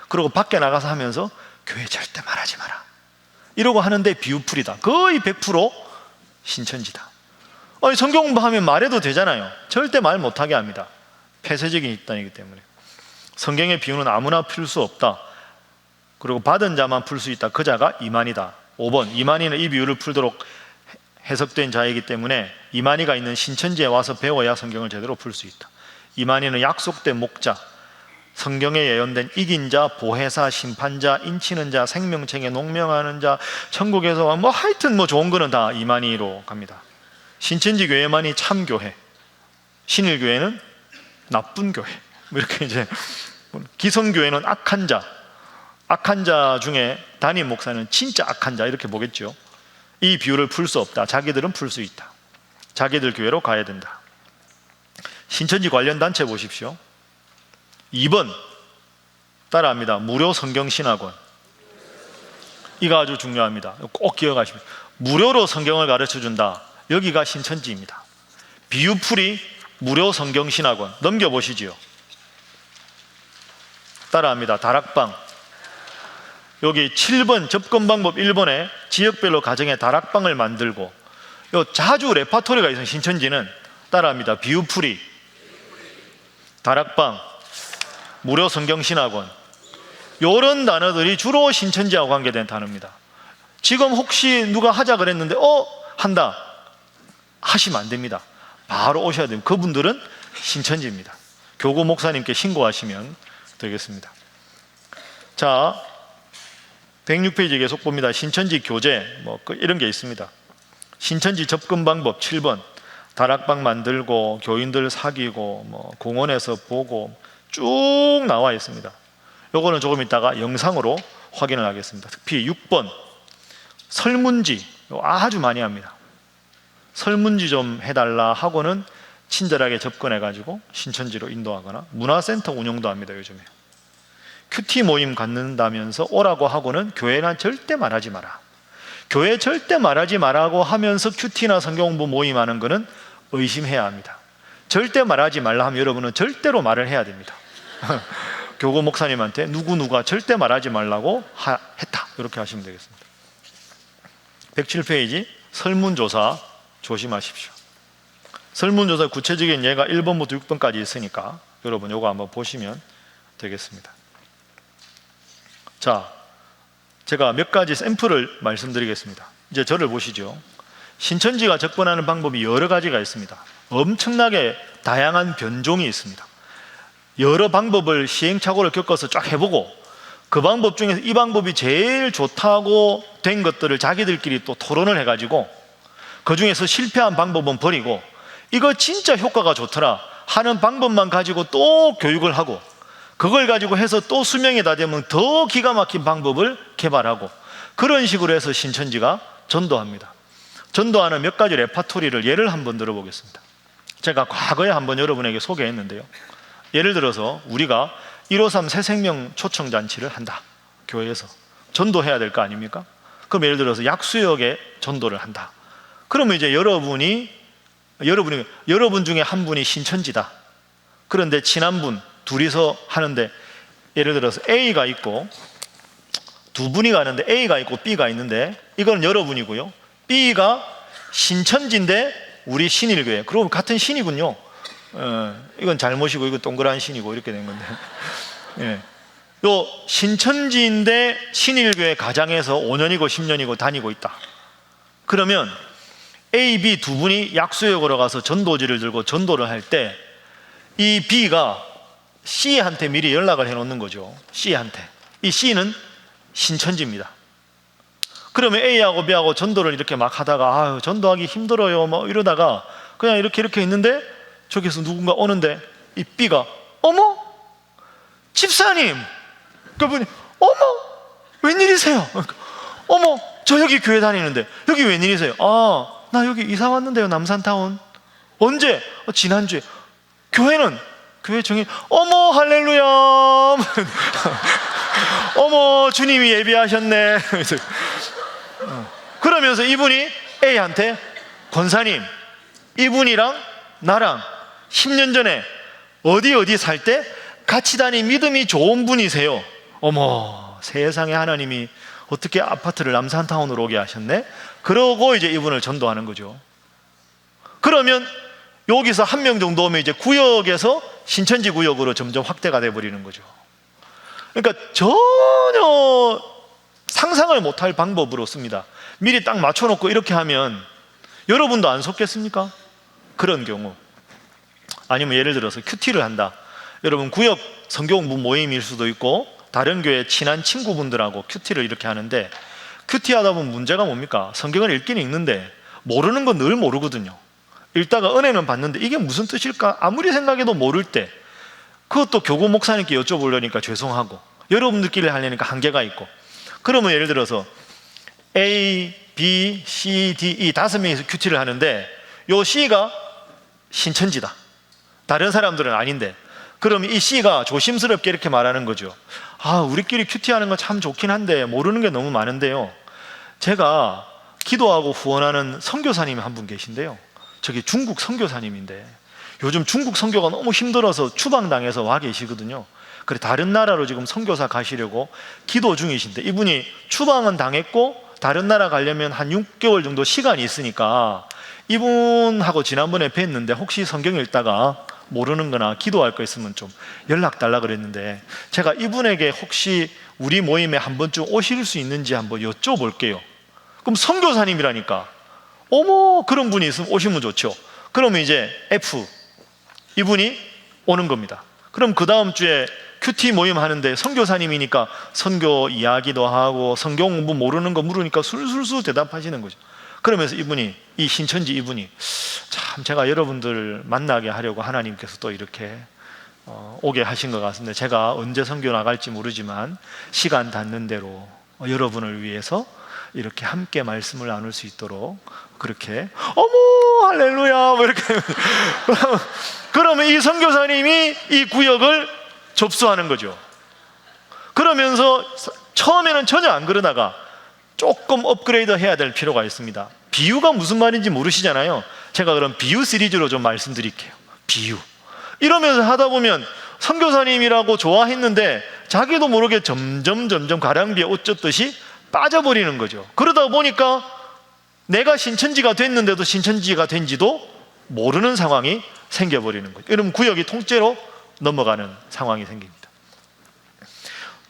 그리고 밖에 나가서 하면서 교회 절대 말하지 마라. 이러고 하는데 비유풀이다. 거의 100% 신천지다. 아니 성경 공부하면 말해도 되잖아요. 절대 말 못하게 합니다. 폐쇄적인 입단이기 때문에. 성경의 비유는 아무나 풀 수 없다. 그리고 받은 자만 풀 수 있다. 그 자가 이만희다. 5번 이만희는 이 비유를 풀도록 해석된 자이기 때문에 이만희가 있는 신천지에 와서 배워야 성경을 제대로 풀 수 있다. 이만희는 약속된 목자, 성경에 예언된 이긴 자, 보혜사, 심판자, 인치는 자, 생명책에 농명하는 자, 천국에서 뭐 하여튼 뭐 좋은 거는 다 이만희로 갑니다. 신천지 교회만이 참교회, 신일교회는 나쁜 교회. 이렇게 이제 기성교회는 악한 자, 악한 자 중에 담임 목사는 진짜 악한 자 이렇게 보겠죠. 이 비유를 풀 수 없다. 자기들은 풀 수 있다. 자기들 교회로 가야 된다. 신천지 관련 단체 보십시오. 2번 따라합니다. 무료 성경신학원. 이거 아주 중요합니다. 꼭 기억하십시오. 무료로 성경을 가르쳐준다. 여기가 신천지입니다. 비유풀이 무료 성경신학원. 넘겨보시지요. 따라합니다. 다락방. 여기 7번 접근 방법 1번에 지역별로 가정에 다락방을 만들고 요 자주 레파토리가 있어요. 신천지는 따라합니다. 비유풀이, 다락방, 무료 성경신학원. 이런 단어들이 주로 신천지하고 관계된 단어입니다. 지금 혹시 누가 하자 그랬는데 한다 하시면 안 됩니다. 바로 오셔야 됩니다. 그분들은 신천지입니다. 교구 목사님께 신고하시면 되겠습니다. 자, 106페이지 계속 봅니다. 신천지 교재 뭐 이런 게 있습니다. 신천지 접근 방법 7번 다락방 만들고 교인들 사귀고 뭐 공원에서 보고 쭉 나와 있습니다. 요거는 조금 이따가 영상으로 확인을 하겠습니다. 특히 6번 설문지 아주 많이 합니다. 설문지 좀 해달라 하고는 친절하게 접근해가지고 신천지로 인도하거나 문화센터 운영도 합니다. 요즘에 큐티 모임 갖는다면서 오라고 하고는 교회는 절대 말하지 마라. 교회 절대 말하지 말라고 하면서 큐티나 성경공부 모임하는 거는 의심해야 합니다. 절대 말하지 말라 하면 여러분은 절대로 말을 해야 됩니다. 교구 목사님한테 누구누가 절대 말하지 말라고 했다. 이렇게 하시면 되겠습니다. 107페이지 설문조사 조심하십시오. 설문조사 구체적인 예가 1번부터 6번까지 있으니까 여러분 요거 한번 보시면 되겠습니다. 자, 제가 몇 가지 샘플을 말씀드리겠습니다. 이제 저를 보시죠. 신천지가 접근하는 방법이 여러 가지가 있습니다. 엄청나게 다양한 변종이 있습니다. 여러 방법을 시행착오를 겪어서 쫙 해보고 그 방법 중에서 이 방법이 제일 좋다고 된 것들을 자기들끼리 또 토론을 해가지고 그 중에서 실패한 방법은 버리고 이거 진짜 효과가 좋더라 하는 방법만 가지고 또 교육을 하고 그걸 가지고 해서 또 수명이 다 되면 더 기가 막힌 방법을 개발하고 그런 식으로 해서 신천지가 전도합니다. 전도하는 몇 가지 레파토리를 예를 한번 들어보겠습니다. 제가 과거에 한번 여러분에게 소개했는데요. 예를 들어서 우리가 153 새생명 초청잔치를 한다. 교회에서 전도해야 될 거 아닙니까? 그럼 예를 들어서 약수역에 전도를 한다. 그러면 이제 여러분 중에 한 분이 신천지다. 그런데 친한 분 둘이서 하는데 예를 들어서 A가 있고 두 분이 가는데 A가 있고 B가 있는데 이건 여러분이고요. B가 신천지인데 우리 신일교회. 그럼 같은 신이군요. 이건 잘못이고 이건 동그란 신이고 이렇게 된 건데. 예. 요 신천지인데 신일교회 가장에서 5년이고 10년이고 다니고 있다. 그러면 A, B 두 분이 약수에 걸어가서 전도지를 들고 전도를 할 때 이 B가 C한테 미리 연락을 해놓는 거죠. C한테. 이 C는 신천지입니다. 그러면 A하고 B하고 전도를 이렇게 막 하다가 전도하기 힘들어요 뭐 이러다가 그냥 이렇게 있는데 저기서 누군가 오는데 이 B가 어머 집사님, 그분이 어머 웬일이세요? 어머 저 여기 교회 다니는데 여기 웬일이세요? 나 여기 이사 왔는데요 남산타운. 언제? 지난주에. 교회 정인. 어머 할렐루야. 어머 주님이 예비하셨네. 그러면서 이분이 A한테 권사님 이분이랑 나랑 10년 전에 어디 살 때 같이 다닌 믿음이 좋은 분이세요. 어머 세상에 하나님이 어떻게 아파트를 남산타운으로 오게 하셨네. 그러고 이제 이분을 전도하는 거죠. 그러면 여기서 한 명 정도 오면 이제 구역에서 신천지 구역으로 점점 확대가 돼버리는 거죠. 그러니까 전혀 상상을 못할 방법으로 씁니다. 미리 딱 맞춰놓고 이렇게 하면 여러분도 안 속겠습니까? 그런 경우. 아니면 예를 들어서 큐티를 한다. 여러분 구역 성경공부 모임일 수도 있고 다른 교회 친한 친구분들하고 큐티를 이렇게 하는데 큐티 하다 보면 문제가 뭡니까? 성경을 읽긴 읽는데 모르는 건 늘 모르거든요. 읽다가 은혜는 받는데 이게 무슨 뜻일까? 아무리 생각해도 모를 때 그것도 교구 목사님께 여쭤보려니까 죄송하고 여러분들끼리 하려니까 한계가 있고. 그러면 예를 들어서 A, B, C, D, E 5명이서 큐티를 하는데 요 C가 신천지다. 다른 사람들은 아닌데 그럼 이 C가 조심스럽게 이렇게 말하는 거죠. 우리끼리 큐티하는 건 참 좋긴 한데 모르는 게 너무 많은데요. 제가 기도하고 후원하는 선교사님이 한 분 계신데요. 저기 중국 선교사님인데 요즘 중국 선교가 너무 힘들어서 추방당해서 와 계시거든요. 그래 다른 나라로 지금 선교사 가시려고 기도 중이신데 이분이 추방은 당했고 다른 나라 가려면 한 6개월 정도 시간이 있으니까 이분하고 지난번에 뵀는데 혹시 성경 읽다가 모르는 거나 기도할 거 있으면 좀 연락 달라 그랬는데 제가 이분에게 혹시 우리 모임에 한 번쯤 오실 수 있는지 한번 여쭤볼게요. 그럼 선교사님이라니까 어머 그런 분이 있으면 오시면 좋죠. 그러면 이제 F 이분이 오는 겁니다. 그럼 그 다음 주에 큐티 모임 하는데 선교사님이니까 선교 이야기도 하고 성경 공부 모르는 거 물으니까 술술술 대답하시는 거죠. 그러면서 이분이 이 신천지 이분이 참 제가 여러분들 만나게 하려고 하나님께서 또 이렇게 오게 하신 것 같습니다. 제가 언제 선교 나갈지 모르지만 시간 닿는 대로 여러분을 위해서 이렇게 함께 말씀을 나눌 수 있도록 그렇게 어머 할렐루야 뭐 이렇게 그러면 이 선교사님이 이 구역을 접수하는 거죠. 그러면서 처음에는 전혀 안 그러다가 조금 업그레이드 해야 될 필요가 있습니다. 비유가 무슨 말인지 모르시잖아요. 제가 그럼 비유 시리즈로 좀 말씀드릴게요. 비유 이러면서 하다 보면 선교사님이라고 좋아했는데 자기도 모르게 점점 가랑비에 옷 젖듯이 빠져버리는 거죠. 그러다 보니까 내가 신천지가 됐는데도 신천지가 된지도 모르는 상황이 생겨버리는 거죠. 이러면 구역이 통째로 넘어가는 상황이 생깁니다.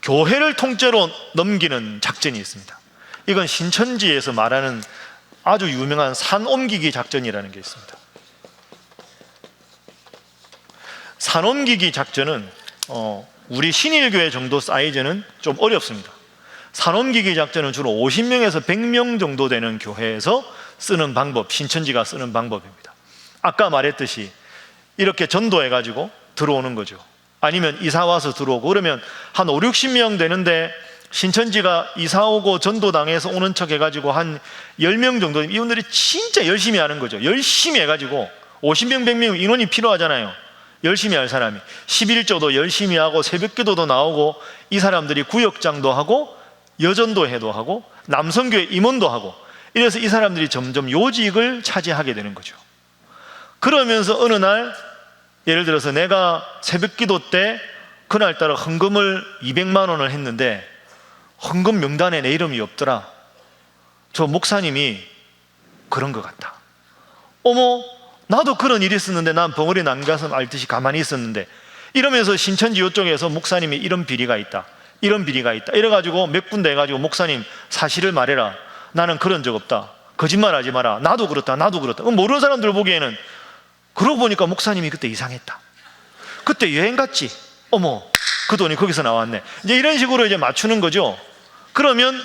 교회를 통째로 넘기는 작전이 있습니다. 이건 신천지에서 말하는 아주 유명한 산 옮기기 작전이라는 게 있습니다. 산 옮기기 작전은 우리 신일교회 정도 사이즈는 좀 어렵습니다. 산 옮기기 작전은 주로 50명에서 100명 정도 되는 교회에서 쓰는 방법, 신천지가 쓰는 방법입니다. 아까 말했듯이 이렇게 전도해가지고 들어오는 거죠. 아니면 이사와서 들어오고 그러면 한 5, 60명 되는데 신천지가 이사오고 전도당해서 오는 척 해가지고 한 10명 정도 이분들이 진짜 열심히 하는 거죠. 열심히 해가지고 50명, 100명 인원이 필요하잖아요. 열심히 할 사람이 11조도 열심히 하고 새벽기도도 나오고 이 사람들이 구역장도 하고 여전도회도 하고 남성교회 임원도 하고 이래서 이 사람들이 점점 요직을 차지하게 되는 거죠. 그러면서 어느 날 예를 들어서 내가 새벽기도 때 그날따라 헌금을 200만 원을 했는데 헌금 명단에 내 이름이 없더라. 저 목사님이 그런 것 같다. 어머, 나도 그런 일이 있었는데 난 벙어리 난가슴 앓듯이 가만히 있었는데, 이러면서 신천지 이쪽에서 목사님이 이런 비리가 있다, 이런 비리가 있다, 이래가지고 몇 군데 해가지고 목사님 사실을 말해라, 나는 그런 적 없다, 거짓말하지 마라, 나도 그렇다, 나도 그렇다. 모르는 사람들 보기에는, 그러고 보니까 목사님이 그때 이상했다, 그때 여행 갔지, 어머 그 돈이 거기서 나왔네, 이제 이런 식으로 이제 맞추는 거죠. 그러면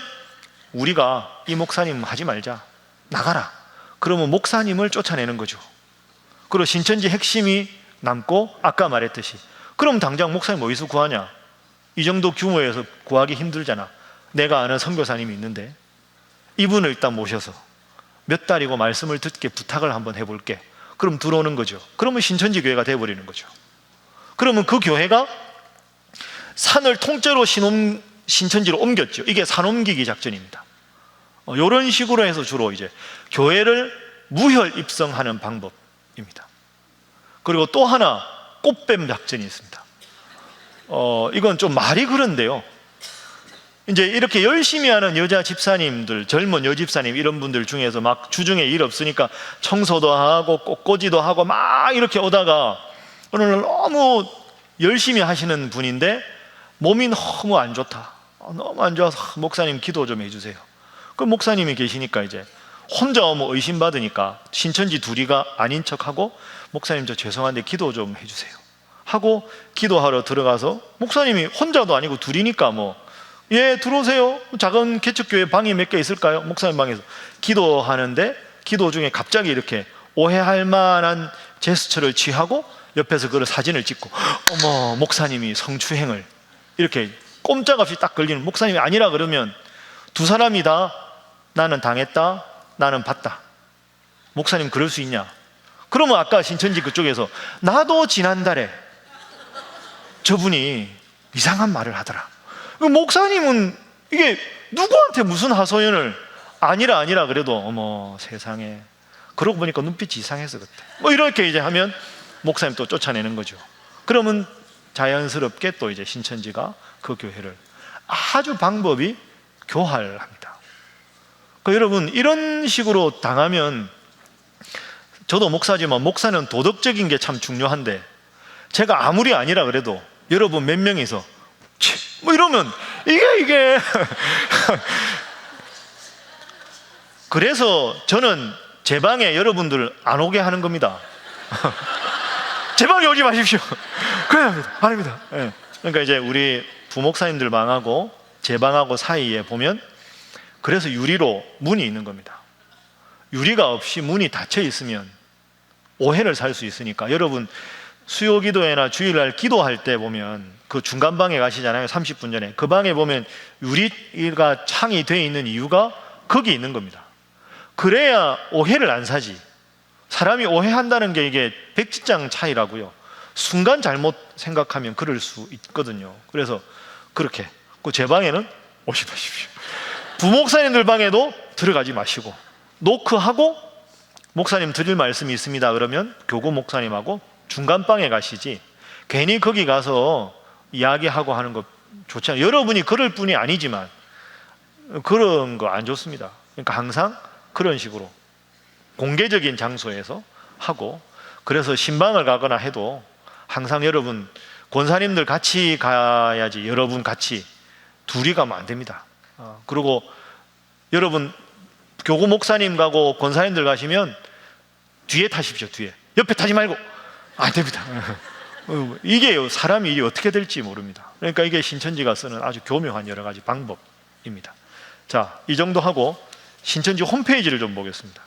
우리가 이 목사님 하지 말자, 나가라, 그러면 목사님을 쫓아내는 거죠. 그리고 신천지 핵심이 남고, 아까 말했듯이 그럼 당장 목사님 어디서 구하냐? 이 정도 규모에서 구하기 힘들잖아. 내가 아는 선교사님이 있는데 이분을 일단 모셔서 몇 달이고 말씀을 듣게 부탁을 한번 해볼게. 그럼 들어오는 거죠. 그러면 신천지 교회가 돼버리는 거죠. 그러면 그 교회가 산을 통째로 신천지로 옮겼죠. 이게 산 옮기기 작전입니다. 이런 식으로 해서 주로 이제 교회를 무혈 입성하는 방법입니다. 그리고 또 하나, 꽃뱀 작전이 있습니다. 이건 좀 말이 그런데요, 이제 이렇게 열심히 하는 여자 집사님들, 젊은 여집사님 이런 분들 중에서 막 주중에 일 없으니까 청소도 하고 꽃꽂이도 하고 막 이렇게 오다가 어느 날 너무 열심히 하시는 분인데 몸이 너무 안 좋다, 너무 안 좋아서 목사님 기도 좀 해주세요. 그 목사님이 계시니까 이제 혼자 오면 의심받으니까 신천지 둘이가 아닌 척하고, 목사님 저 죄송한데 기도 좀 해주세요 하고 기도하러 들어가서, 목사님이 혼자도 아니고 둘이니까 뭐, 예 들어오세요, 작은 개척교회 방이 몇 개 있을까요? 목사님 방에서 기도하는데 기도 중에 갑자기 이렇게 오해할 만한 제스처를 취하고 옆에서 그걸 사진을 찍고, 어머 목사님이 성추행을, 이렇게 꼼짝없이 딱 걸리는, 목사님이 아니라 그러면 두 사람이 다 나는 당했다, 나는 봤다, 목사님 그럴 수 있냐? 그러면 아까 신천지 그쪽에서 나도 지난달에 저분이 이상한 말을 하더라. 목사님은 이게 누구한테 무슨 하소연을, 아니라 그래도 어머 세상에, 그러고 보니까 눈빛이 이상해서 그때 뭐 이렇게 이제 하면 목사님 또 쫓아내는 거죠. 그러면 자연스럽게 또 이제 신천지가 그 교회를, 아주 방법이 교활합니다. 여러분 이런 식으로 당하면, 저도 목사지만 목사는 도덕적인 게 참 중요한데, 제가 아무리 아니라 그래도 여러분 몇 명이서 뭐 이러면 이게 그래서 저는 제 방에 여러분들 안 오게 하는 겁니다. 제 방에 오지 마십시오. 그래야 합니다. 아닙니다. 네. 그러니까 이제 우리 부목사님들 방하고 제 방하고 사이에 보면, 그래서 유리로 문이 있는 겁니다. 유리가 없이 문이 닫혀 있으면 오해를 살 수 있으니까, 여러분 수요 기도회나 주일날 기도할 때 보면 그 중간 방에 가시잖아요. 30분 전에 그 방에 보면 유리가 창이 되어 있는 이유가 거기 있는 겁니다. 그래야 오해를 안 사지. 사람이 오해한다는 게 이게 백지장 차이라고요. 순간 잘못 생각하면 그럴 수 있거든요. 그래서 그렇게 제 방에는 오지 마십시오. 부목사님들 방에도 들어가지 마시고, 노크하고 목사님 드릴 말씀이 있습니다 그러면 교구 목사님하고 중간 방에 가시지, 괜히 거기 가서 이야기하고 하는 거 좋지 않아요. 여러분이 그럴 뿐이 아니지만 그런 거 안 좋습니다. 그러니까 항상 그런 식으로 공개적인 장소에서 하고, 그래서 신방을 가거나 해도 항상 여러분 권사님들 같이 가야지, 여러분 같이 둘이 가면 안 됩니다. 그리고 여러분 교구 목사님 가고 권사님들 가시면 뒤에 타십시오. 뒤에, 옆에 타지 말고. 안 됩니다. 이게 사람이 어떻게 될지 모릅니다. 그러니까 이게 신천지가 쓰는 아주 교묘한 여러 가지 방법입니다. 자, 이 정도 하고 신천지 홈페이지를 좀 보겠습니다.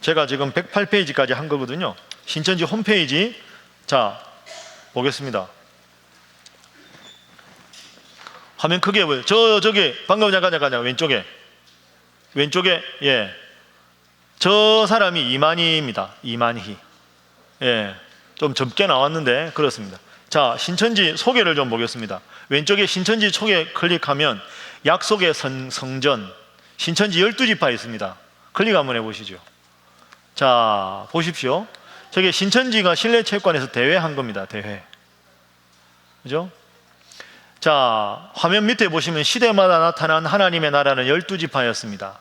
제가 지금 108페이지까지 한 거거든요. 신천지 홈페이지, 자 보겠습니다. 화면 크게 보여요. 저기 방금 잠깐 왼쪽에 예, 저 사람이 이만희입니다. 이만희. 예, 좀 젊게 나왔는데 그렇습니다. 자, 신천지 소개를 좀 보겠습니다. 왼쪽에 신천지 소개 클릭하면 약속의 성전, 신천지 12지파 있습니다. 클릭 한번 해보시죠. 자, 보십시오. 저게 신천지가 실내체육관에서 대회한 겁니다. 대회. 그죠? 자, 화면 밑에 보시면 시대마다 나타난 하나님의 나라는 12지파였습니다.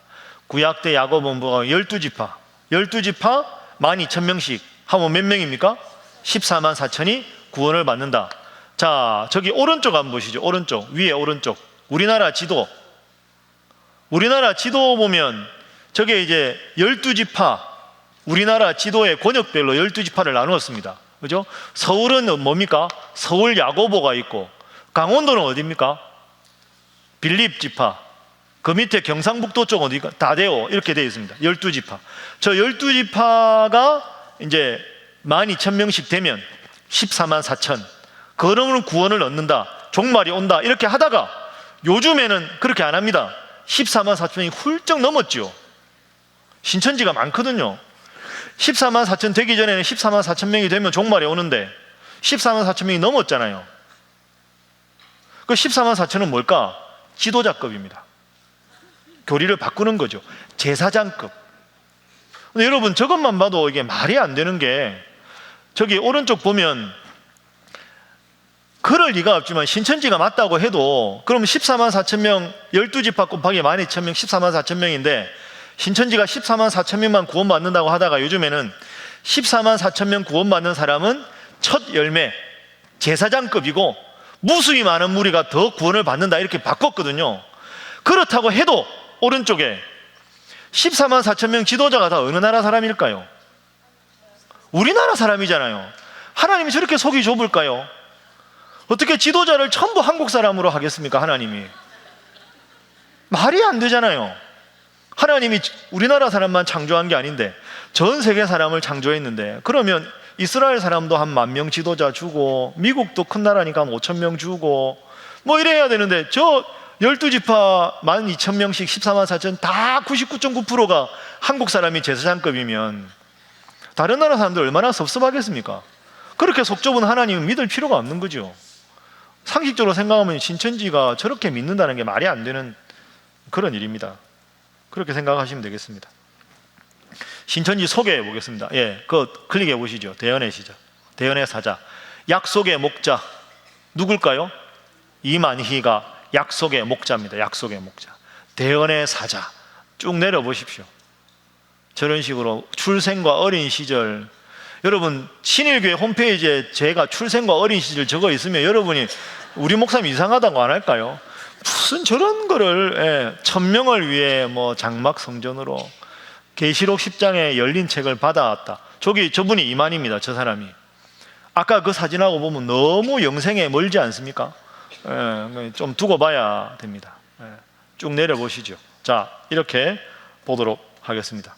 구약 때 야곱 원부가 12지파 12,000명씩 하면 몇 명입니까? 14만 4천이 구원을 받는다. 자, 저기 오른쪽 한번 보시죠. 오른쪽, 위에 오른쪽. 우리나라 지도 보면 저게 이제 12지파, 우리나라 지도의 권역별로 12지파를 나누었습니다. 그죠? 서울은 뭡니까? 서울 야고보가 있고, 강원도는 어디입니까? 빌립지파. 그 밑에 경상북도 쪽 어디가? 다대오. 이렇게 되어 있습니다. 12지파. 저 12지파가 이제 12,000명씩 되면 14만 4천. 그러면 구원을 얻는다. 종말이 온다. 이렇게 하다가 요즘에는 그렇게 안 합니다. 14만 4천이 훌쩍 넘었죠. 신천지가 많거든요. 14만 4천 되기 전에는 14만 4천 명이 되면 종말이 오는데 14만 4천 명이 넘었잖아요. 그 14만 4천은 뭘까? 지도자급입니다. 교리를 바꾸는 거죠. 제사장급. 근데 여러분 저것만 봐도 이게 말이 안 되는 게 저기 오른쪽 보면 그럴 리가 없지만 신천지가 맞다고 해도 그럼 14만 4천 명 12지파 곱하기 12,000명 14만 4천 명인데 신천지가 14만 4천 명만 구원받는다고 하다가 요즘에는 14만 4천 명 구원받는 사람은 첫 열매 제사장급이고 무수히 많은 무리가 더 구원을 받는다 이렇게 바꿨거든요. 그렇다고 해도 오른쪽에 14만 4천 명 지도자가 다 어느 나라 사람일까요? 우리나라 사람이잖아요. 하나님이 저렇게 속이 좁을까요? 어떻게 지도자를 전부 한국 사람으로 하겠습니까? 하나님이 말이 안 되잖아요. 하나님이 우리나라 사람만 창조한 게 아닌데 전 세계 사람을 창조했는데 그러면 이스라엘 사람도 한 10,000명 지도자 주고 미국도 큰 나라니까 한 5,000명 주고 뭐 이래야 되는데 저 12지파 12,000명씩 14만 4천 다 99.9%가 한국 사람이 제사장급이면 다른 나라 사람들 얼마나 섭섭하겠습니까? 그렇게 속 좁은 하나님은 믿을 필요가 없는 거죠. 상식적으로 생각하면 신천지가 저렇게 믿는다는 게 말이 안 되는 그런 일입니다. 그렇게 생각하시면 되겠습니다. 신천지 소개해 보겠습니다. 예, 그거 클릭해 보시죠. 대연의 시작, 대연의 사자, 약속의 목자 누굴까요? 이만희가 약속의 목자입니다. 약속의 목자, 대연의 사자 쭉 내려 보십시오. 저런 식으로 출생과 어린 시절, 여러분 신일교회 홈페이지에 제가 출생과 어린 시절 적어 있으면 여러분이 우리 목사님 이상하다고 안 할까요? 무슨 저런 거를 1,000명을 위해 뭐 장막 성전으로 계시록 10장에 열린 책을 받아왔다. 저분이 이만입니다. 저 사람이. 아까 그 사진하고 보면 너무 영생에 멀지 않습니까? 좀 두고 봐야 됩니다. 쭉 내려보시죠. 자, 이렇게 보도록 하겠습니다.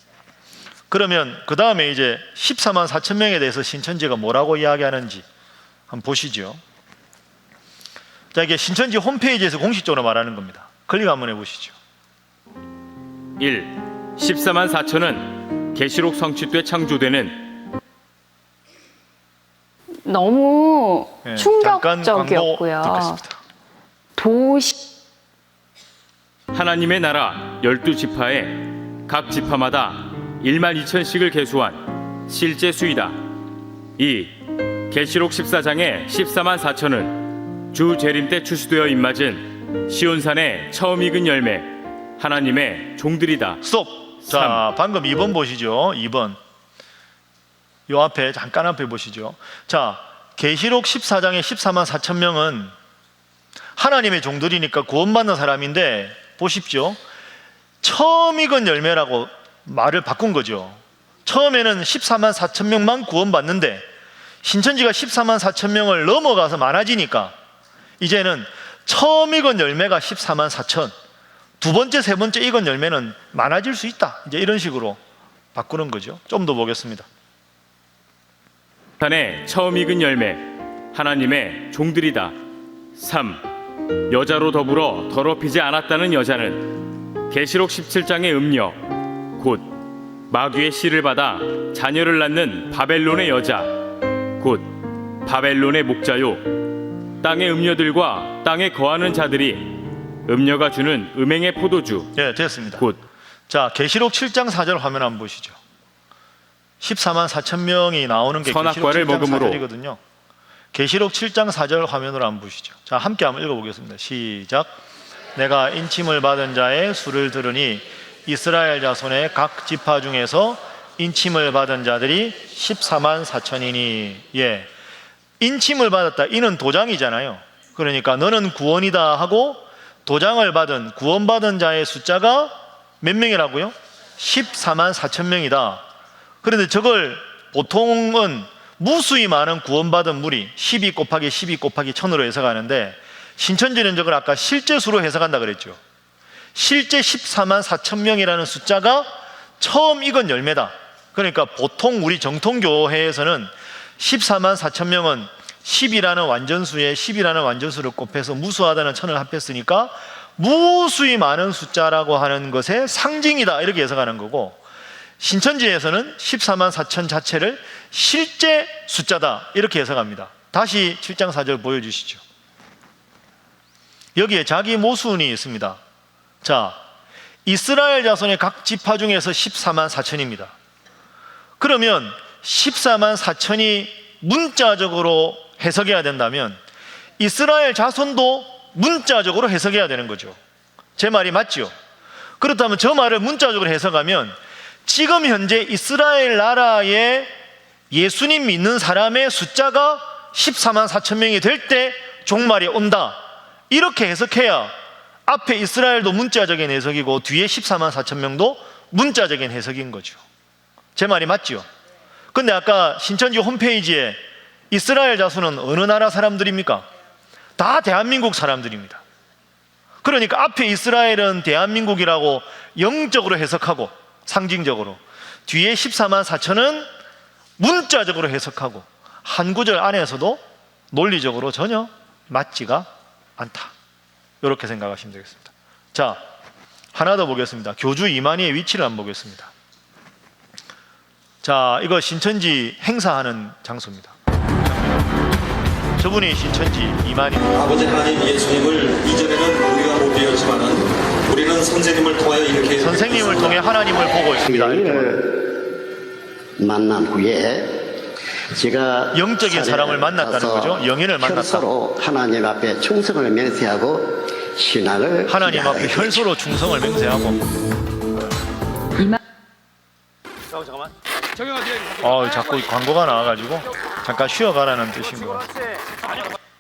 그러면 그 다음에 이제 14만 4천 명에 대해서 신천지가 뭐라고 이야기하는지 한번 보시죠. 자, 이게 신천지 홈페이지에서 공식적으로 말하는 겁니다. 클릭 한번 해보시죠. 1. 14만 4천은 계시록 성취 때 창조되는 너무 잠깐 광고 충격적이었고요. 듣겠습니다. 하나님의 나라 12지파에 각 지파마다 12,000씩을 계수한 실제 수이다. 2. 계시록 14장의 14만 4천은 주 재림 때 추수되어 입맞은 시온산의 처음 익은 열매 하나님의 종들이다. 스톱. 자, 방금 2번 보시죠. 2번 요 앞에 잠깐 앞에 보시죠. 자, 계시록 14장의 14만 4천 명은 하나님의 종들이니까 구원받는 사람인데 보십시오. 처음 익은 열매라고 말을 바꾼 거죠. 처음에는 14만 4천 명만 구원받는데 신천지가 14만 4천 명을 넘어가서 많아지니까 이제는 처음 익은 열매가 14만 4천, 두 번째, 세 번째 익은 열매는 많아질 수 있다. 이제 이런 식으로 바꾸는 거죠. 좀 더 보겠습니다. 산의 처음 익은 열매 하나님의 종들이다. 3. 여자로 더불어 더럽히지 않았다는 여자는 계시록 17장의 음녀 곧 마귀의 씨를 받아 자녀를 낳는 바벨론의 여자 곧 바벨론의 목자요 땅의 음녀들과 땅에 거하는 자들이 음녀가 주는 음행의 포도주. 네, 됐습니다. 곧. 자, 계시록 7장 4절 화면 한번 보시죠. 14만 4천 명이 나오는 게 선악과를 계시록 7장 먹음으로 4절이거든요. 계시록 7장 4절 화면으로 한번 보시죠. 자, 함께 한번 읽어보겠습니다. 시작. 내가 인침을 받은 자의 수를 들으니 이스라엘 자손의 각 지파 중에서 인침을 받은 자들이 14만 4천이니. 예, 인침을 받았다. 이는 도장이잖아요. 그러니까 너는 구원이다 하고 도장을 받은, 구원받은 자의 숫자가 몇 명이라고요? 14만 4천 명이다. 그런데 저걸 보통은 무수히 많은 구원받은 무리 12 곱하기 12 곱하기 1000으로 해석하는데, 신천지는 저걸 아까 실제 수로 해석한다 그랬죠. 실제 14만 4천 명이라는 숫자가 처음 익은 열매다. 그러니까 보통 우리 정통교회에서는 14만 4천 명은 10이라는 완전수에 10이라는 완전수를 곱해서 무수하다는 1000을 합했으니까 무수히 많은 숫자라고 하는 것의 상징이다, 이렇게 해석하는 거고, 신천지에서는 14만 4천 자체를 실제 숫자다, 이렇게 해석합니다. 다시 7장 4절 보여주시죠. 여기에 자기 모순이 있습니다. 자, 이스라엘 자손의 각 지파 중에서 14만 4천입니다. 그러면 14만 4천이 문자적으로 해석해야 된다면 이스라엘 자손도 문자적으로 해석해야 되는 거죠. 제 말이 맞죠? 그렇다면 저 말을 문자적으로 해석하면 지금 현재 이스라엘 나라에 예수님 믿는 사람의 숫자가 14만 4천 명이 될 때 종말이 온다, 이렇게 해석해야 앞에 이스라엘도 문자적인 해석이고 뒤에 14만 4천 명도 문자적인 해석인 거죠. 제 말이 맞죠? 근데 아까 신천지 홈페이지에 이스라엘 자손은 어느 나라 사람들입니까? 다 대한민국 사람들입니다. 그러니까 앞에 이스라엘은 대한민국이라고 영적으로 해석하고 상징적으로, 뒤에 14만 4천은 문자적으로 해석하고 한 구절 안에서도 논리적으로 전혀 맞지가 않다, 이렇게 생각하시면 되겠습니다. 자, 하나 더 보겠습니다. 교주 이만희의 위치를 한번 보겠습니다. 자, 이거 신천지 행사하는 장소입니다. 저분이 신천지 이만희입니다. 아버지 하나님 예수님을 이전에는 우리가 못 배웠지만은 우리는 선생님을 통하여 이렇게 선생님을 통해 하나님을 보고 있습니다. 만난 후에 제가 영적인 사람을 만났다는 거죠. 영인을 만났다. 혈서로 하나님 앞에 충성을 맹세하고 신앙을 하나님 앞에 혈서로 충성을 맹세하고. 잠깐만. 자꾸 광고가 나와가지고 잠깐 쉬어가라는 뜻인 것 같아요.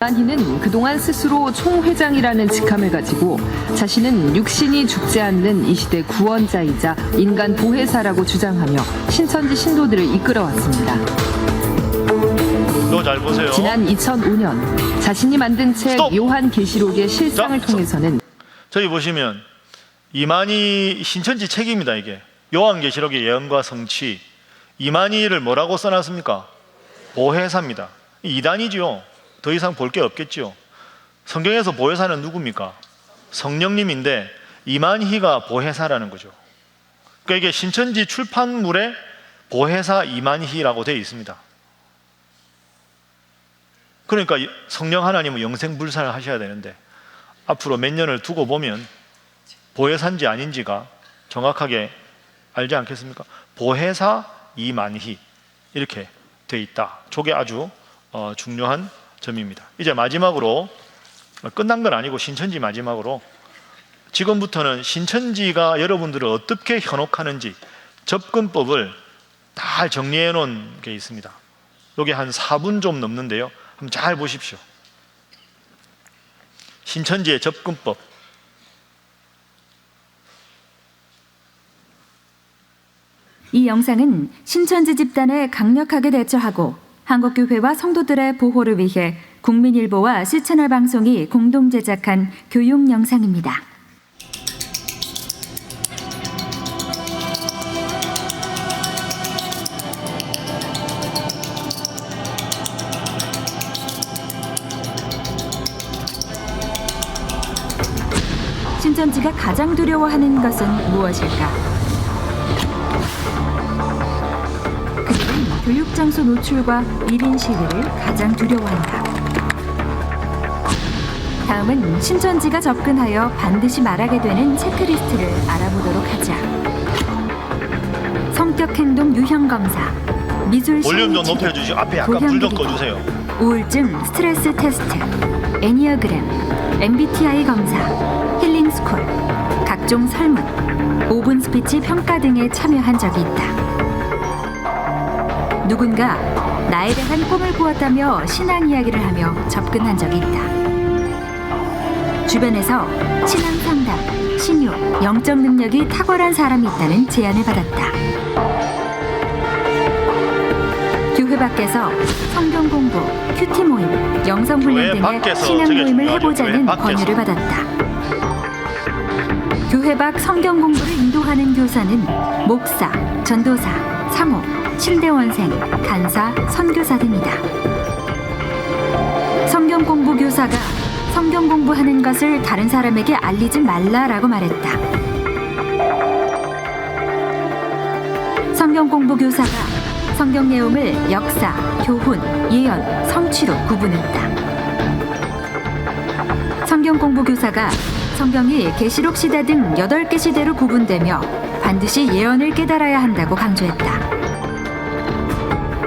이만희는 그동안 스스로 총회장이라는 직함을 가지고 자신은 육신이 죽지 않는 이 시대 구원자이자 인간 보혜사라고 주장하며 신천지 신도들을 이끌어왔습니다. 너 잘 보세요. 지난 2005년 자신이 만든 책 스톱! 요한계시록의 실상을 통해서는, 저기 보시면 이만희 신천지 책입니다. 이게 요한계시록의 예언과 성취, 이만희를 뭐라고 써놨습니까? 보혜사입니다. 이단이죠. 더 이상 볼 게 없겠죠. 성경에서 보혜사는 누굽니까? 성령님인데 이만희가 보혜사라는 거죠. 그러니까 이게 신천지 출판물에 보혜사 이만희라고 되어 있습니다. 그러니까 성령 하나님은 영생불사를 하셔야 되는데 앞으로 몇 년을 두고 보면 보혜사인지 아닌지가 정확하게 알지 않겠습니까? 보혜사 이만희 이렇게 되어 있다. 저게 아주 중요한 점입니다. 이제 마지막으로, 끝난 건 아니고 신천지 마지막으로, 지금부터는 신천지가 여러분들을 어떻게 현혹하는지 접근법을 다 정리해 놓은 게 있습니다. 여기 한 4분 좀 넘는데요. 한번 잘 보십시오. 신천지의 접근법. 이 영상은 신천지 집단에 강력하게 대처하고 한국교회와 성도들의 보호를 위해 국민일보와 C채널 방송이 공동 제작한 교육 영상입니다. 신천지가 가장 두려워하는 것은 무엇일까? 그들은 교육장소 노출과 1인 시위를 가장 두려워한다. 다음은 신천지가 접근하여 반드시 말하게 되는 체크리스트를 알아보도록 하자. 성격 행동 유형 검사, 미술 볼륨 좀 심리 높여주시고 앞에 약간 불 좀 꺼주세요. 우울증 스트레스 테스트, 애니어그램, MBTI 검사, 힐링 스쿨, 각종 설문, 5분 스피치 평가 등에 참여한 적이 있다. 누군가 나에 대한 꿈을 꾸었다며 신앙 이야기를 하며 접근한 적이 있다. 주변에서 신앙 상담, 신유, 영적 능력이 탁월한 사람이 있다는 제안을 받았다. 교회 밖에서 성경 공부, 큐티 모임, 영성 훈련 교회 등의 밖에서, 신앙 저게 모임을 중요하죠. 해보자는 교회 밖에서. 권유를 받았다. 교회 밖 성경 공부를 인도하는 교사는 목사, 전도사, 사모, 침대원생, 간사, 선교사 등이다. 성경 공부 교사가 성경 공부하는 것을 다른 사람에게 알리지 말라라고 말했다. 성경 공부 교사가 성경 내용을 역사, 교훈, 예언, 성취로 구분했다. 성경 공부 교사가 성경이 계시록 시대 등 8개 시대로 구분되며 반드시 예언을 깨달아야 한다고 강조했다.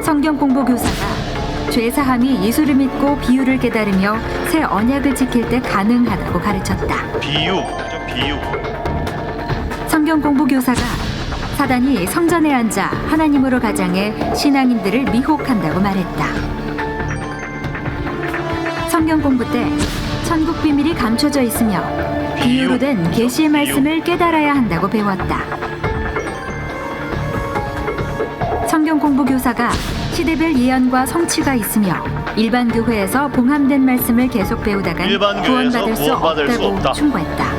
성경 공부 교사가 죄사함이 예수를 믿고 비유를 깨달으며 새 언약을 지킬 때 가능하다고 가르쳤다. 비유. 성경 공부 교사가 사단이 성전에 앉아 하나님으로 가장해 신앙인들을 미혹한다고 말했다. 성경 공부 때 천국 비밀이 감춰져 있으며 비유로 된 계시의 말씀을 깨달아야 한다고 배웠다. 성경 공부 교사가 시대별 예언과 성취가 있으며 일반 교회에서 봉함된 말씀을 계속 배우다간 일반 교회에서 구원받을 수 구원받을 수 없다고 없다. 충고했다.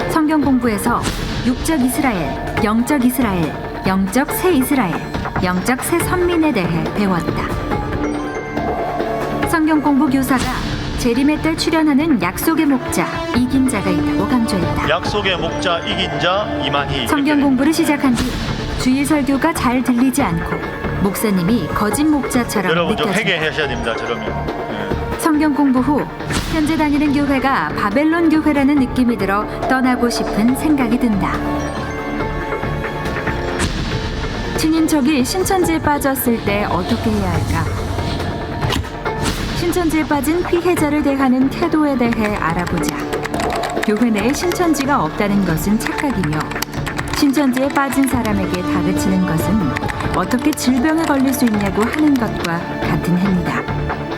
성경 공부에서 육적 이스라엘, 영적 이스라엘, 영적 새 이스라엘, 영적 새 선민에 대해 배웠다. 성경 공부 교사가 재림의 때 출현하는 약속의 목자, 이긴 자가 있다고 강조했다. 약속의 목자 이긴 자 이만희. 성경 공부를 시작한 뒤 주일 설교가 잘 들리지 않고 목사님이 거짓 목자처럼 여러분 좀 느껴진다. 회개하셔야 됩니다. 저러면. 성경 공부 후 현재 다니는 교회가 바벨론 교회라는 느낌이 들어 떠나고 싶은 생각이 든다. 친인척이 신천지에 빠졌을 때 어떻게 해야 할까? 신천지에 빠진 피해자를 대하는 태도에 대해 알아보자. 교회 내에 신천지가 없다는 것은 착각이며 신천지에 빠진 사람에게 다그치는 것은 어떻게 질병에 걸릴 수 있냐고 하는 것과 같은 행위다.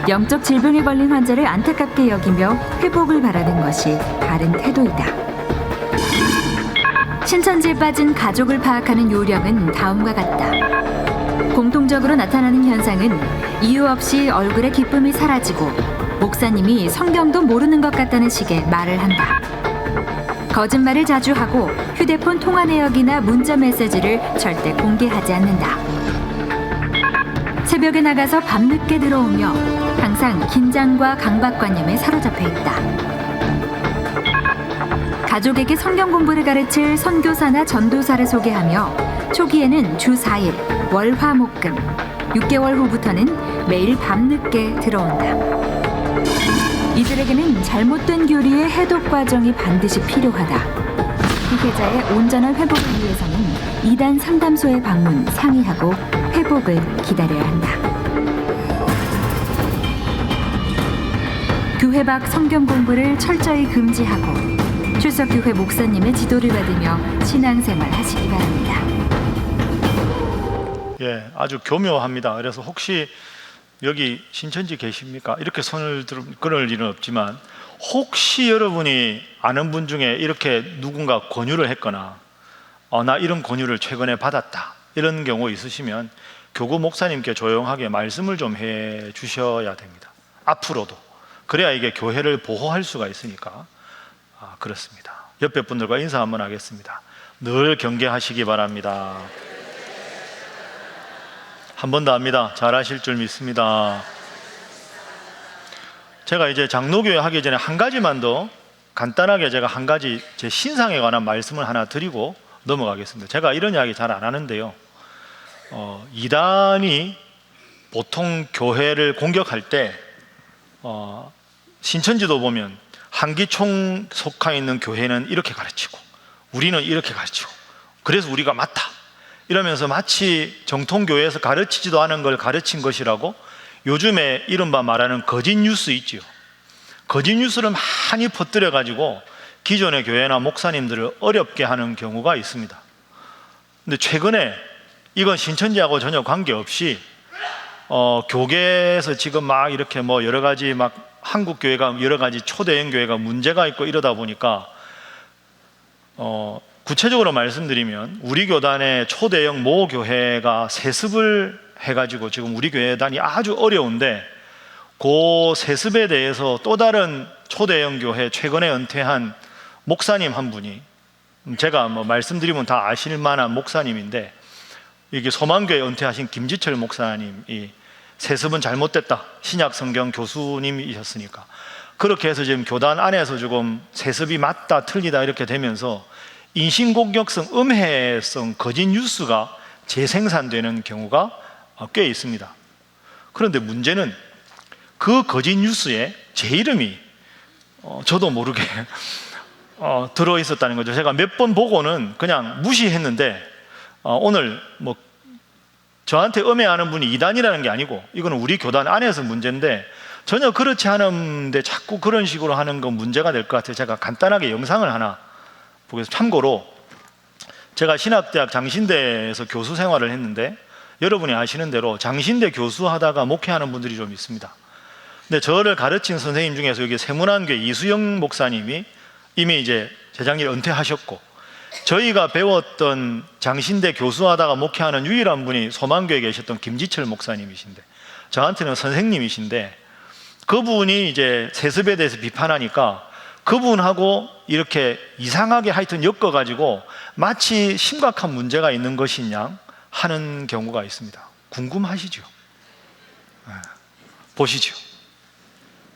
영적 질병에 걸린 환자를 안타깝게 여기며 회복을 바라는 것이 바른 태도이다. 신천지에 빠진 가족을 파악하는 요령은 다음과 같다. 공통적으로 나타나는 현상은 이유 없이 얼굴에 기쁨이 사라지고 목사님이 성경도 모르는 것 같다는 식의 말을 한다. 거짓말을 자주 하고 휴대폰 통화 내역이나 문자 메시지를 절대 공개하지 않는다. 새벽에 나가서 밤늦게 들어오며 항상 긴장과 강박관념에 사로잡혀 있다. 가족에게 성경 공부를 가르칠 선교사나 전도사를 소개하며 초기에는 주 4일, 월화목금, 6개월 후부터는 매일 밤늦게 들어온다. 이들에게는 잘못된 교리의 해독 과정이 반드시 필요하다. 피해자의 온전한 회복을 위해서는 이단 상담소의 방문 상의하고 회복을 기다려야 한다. 교회 밖 성경 공부를 철저히 금지하고 출석교회 목사님의 지도를 받으며 신앙생활 하시기 바랍니다. 예, 아주 교묘합니다. 그래서 혹시 여기 신천지 계십니까? 이렇게 손을 끊을 일은 없지만 혹시 여러분이 아는 분 중에 이렇게 누군가 권유를 했거나 나 이런 권유를 최근에 받았다 이런 경우 있으시면 교구 목사님께 조용하게 말씀을 좀 해 주셔야 됩니다. 앞으로도. 그래야 이게 교회를 보호할 수가 있으니까 그렇습니다. 옆에 분들과 인사 한번 하겠습니다. 늘 경계하시기 바랍니다. 한 번 더 합니다. 잘하실 줄 믿습니다. 제가 이제 장로교회 하기 전에 한 가지만 더 간단하게 제가 한 가지 제 신상에 관한 말씀을 하나 드리고 넘어가겠습니다. 제가 이런 이야기 잘 안 하는데요. 이단이 보통 교회를 공격할 때 신천지도 보면 한기총 속해 있는 교회는 이렇게 가르치고 우리는 이렇게 가르치고 그래서 우리가 맞다 이러면서 마치 정통교회에서 가르치지도 않은 걸 가르친 것이라고 요즘에 이른바 말하는 거짓 뉴스 있지요. 거짓 뉴스를 많이 퍼뜨려 가지고 기존의 교회나 목사님들을 어렵게 하는 경우가 있습니다. 근데 최근에 이건 신천지하고 전혀 관계없이 교계에서 지금 막 이렇게 뭐 여러 가지 막 한국 교회가 여러 가지 초대형 교회가 문제가 있고 이러다 보니까 구체적으로 말씀드리면 우리 교단의 초대형 모 교회가 세습을 해가지고 지금 우리 교회단이 아주 어려운데 그 세습에 대해서 또 다른 초대형 교회 최근에 은퇴한 목사님 한 분이, 제가 뭐 말씀드리면 다 아실 만한 목사님인데, 이게 소망교회 은퇴하신 김지철 목사님이 세습은 잘못됐다, 신약 성경 교수님이셨으니까 그렇게 해서 지금 교단 안에서 조금 세습이 맞다 틀리다 이렇게 되면서 인신공격성, 음해성 거짓 뉴스가 재생산되는 경우가 꽤 있습니다. 그런데 문제는 그 거짓 뉴스에 제 이름이 저도 모르게 들어있었다는 거죠. 제가 몇 번 보고는 그냥 무시했는데 오늘 뭐 저한테 음해하는 분이 이단이라는 게 아니고 이거는 우리 교단 안에서 문제인데 전혀 그렇지 않은데 자꾸 그런 식으로 하는 건 문제가 될 것 같아요. 제가 간단하게 영상을 하나 보겠습니다. 참고로 제가 신학대학 장신대에서 교수 생활을 했는데 여러분이 아시는 대로 장신대 교수하다가 목회하는 분들이 좀 있습니다. 근데 저를 가르친 선생님 중에서 여기 세문안교회 이수영 목사님이 이미 이제 재작년에 은퇴하셨고, 저희가 배웠던 장신대 교수하다가 목회하는 유일한 분이 소망교회에 계셨던 김지철 목사님이신데, 저한테는 선생님이신데, 그분이 이제 세습에 대해서 비판하니까 그분하고 이렇게 이상하게 하여튼 엮어가지고 마치 심각한 문제가 있는 것이냐 하는 경우가 있습니다. 궁금하시죠? 보시죠.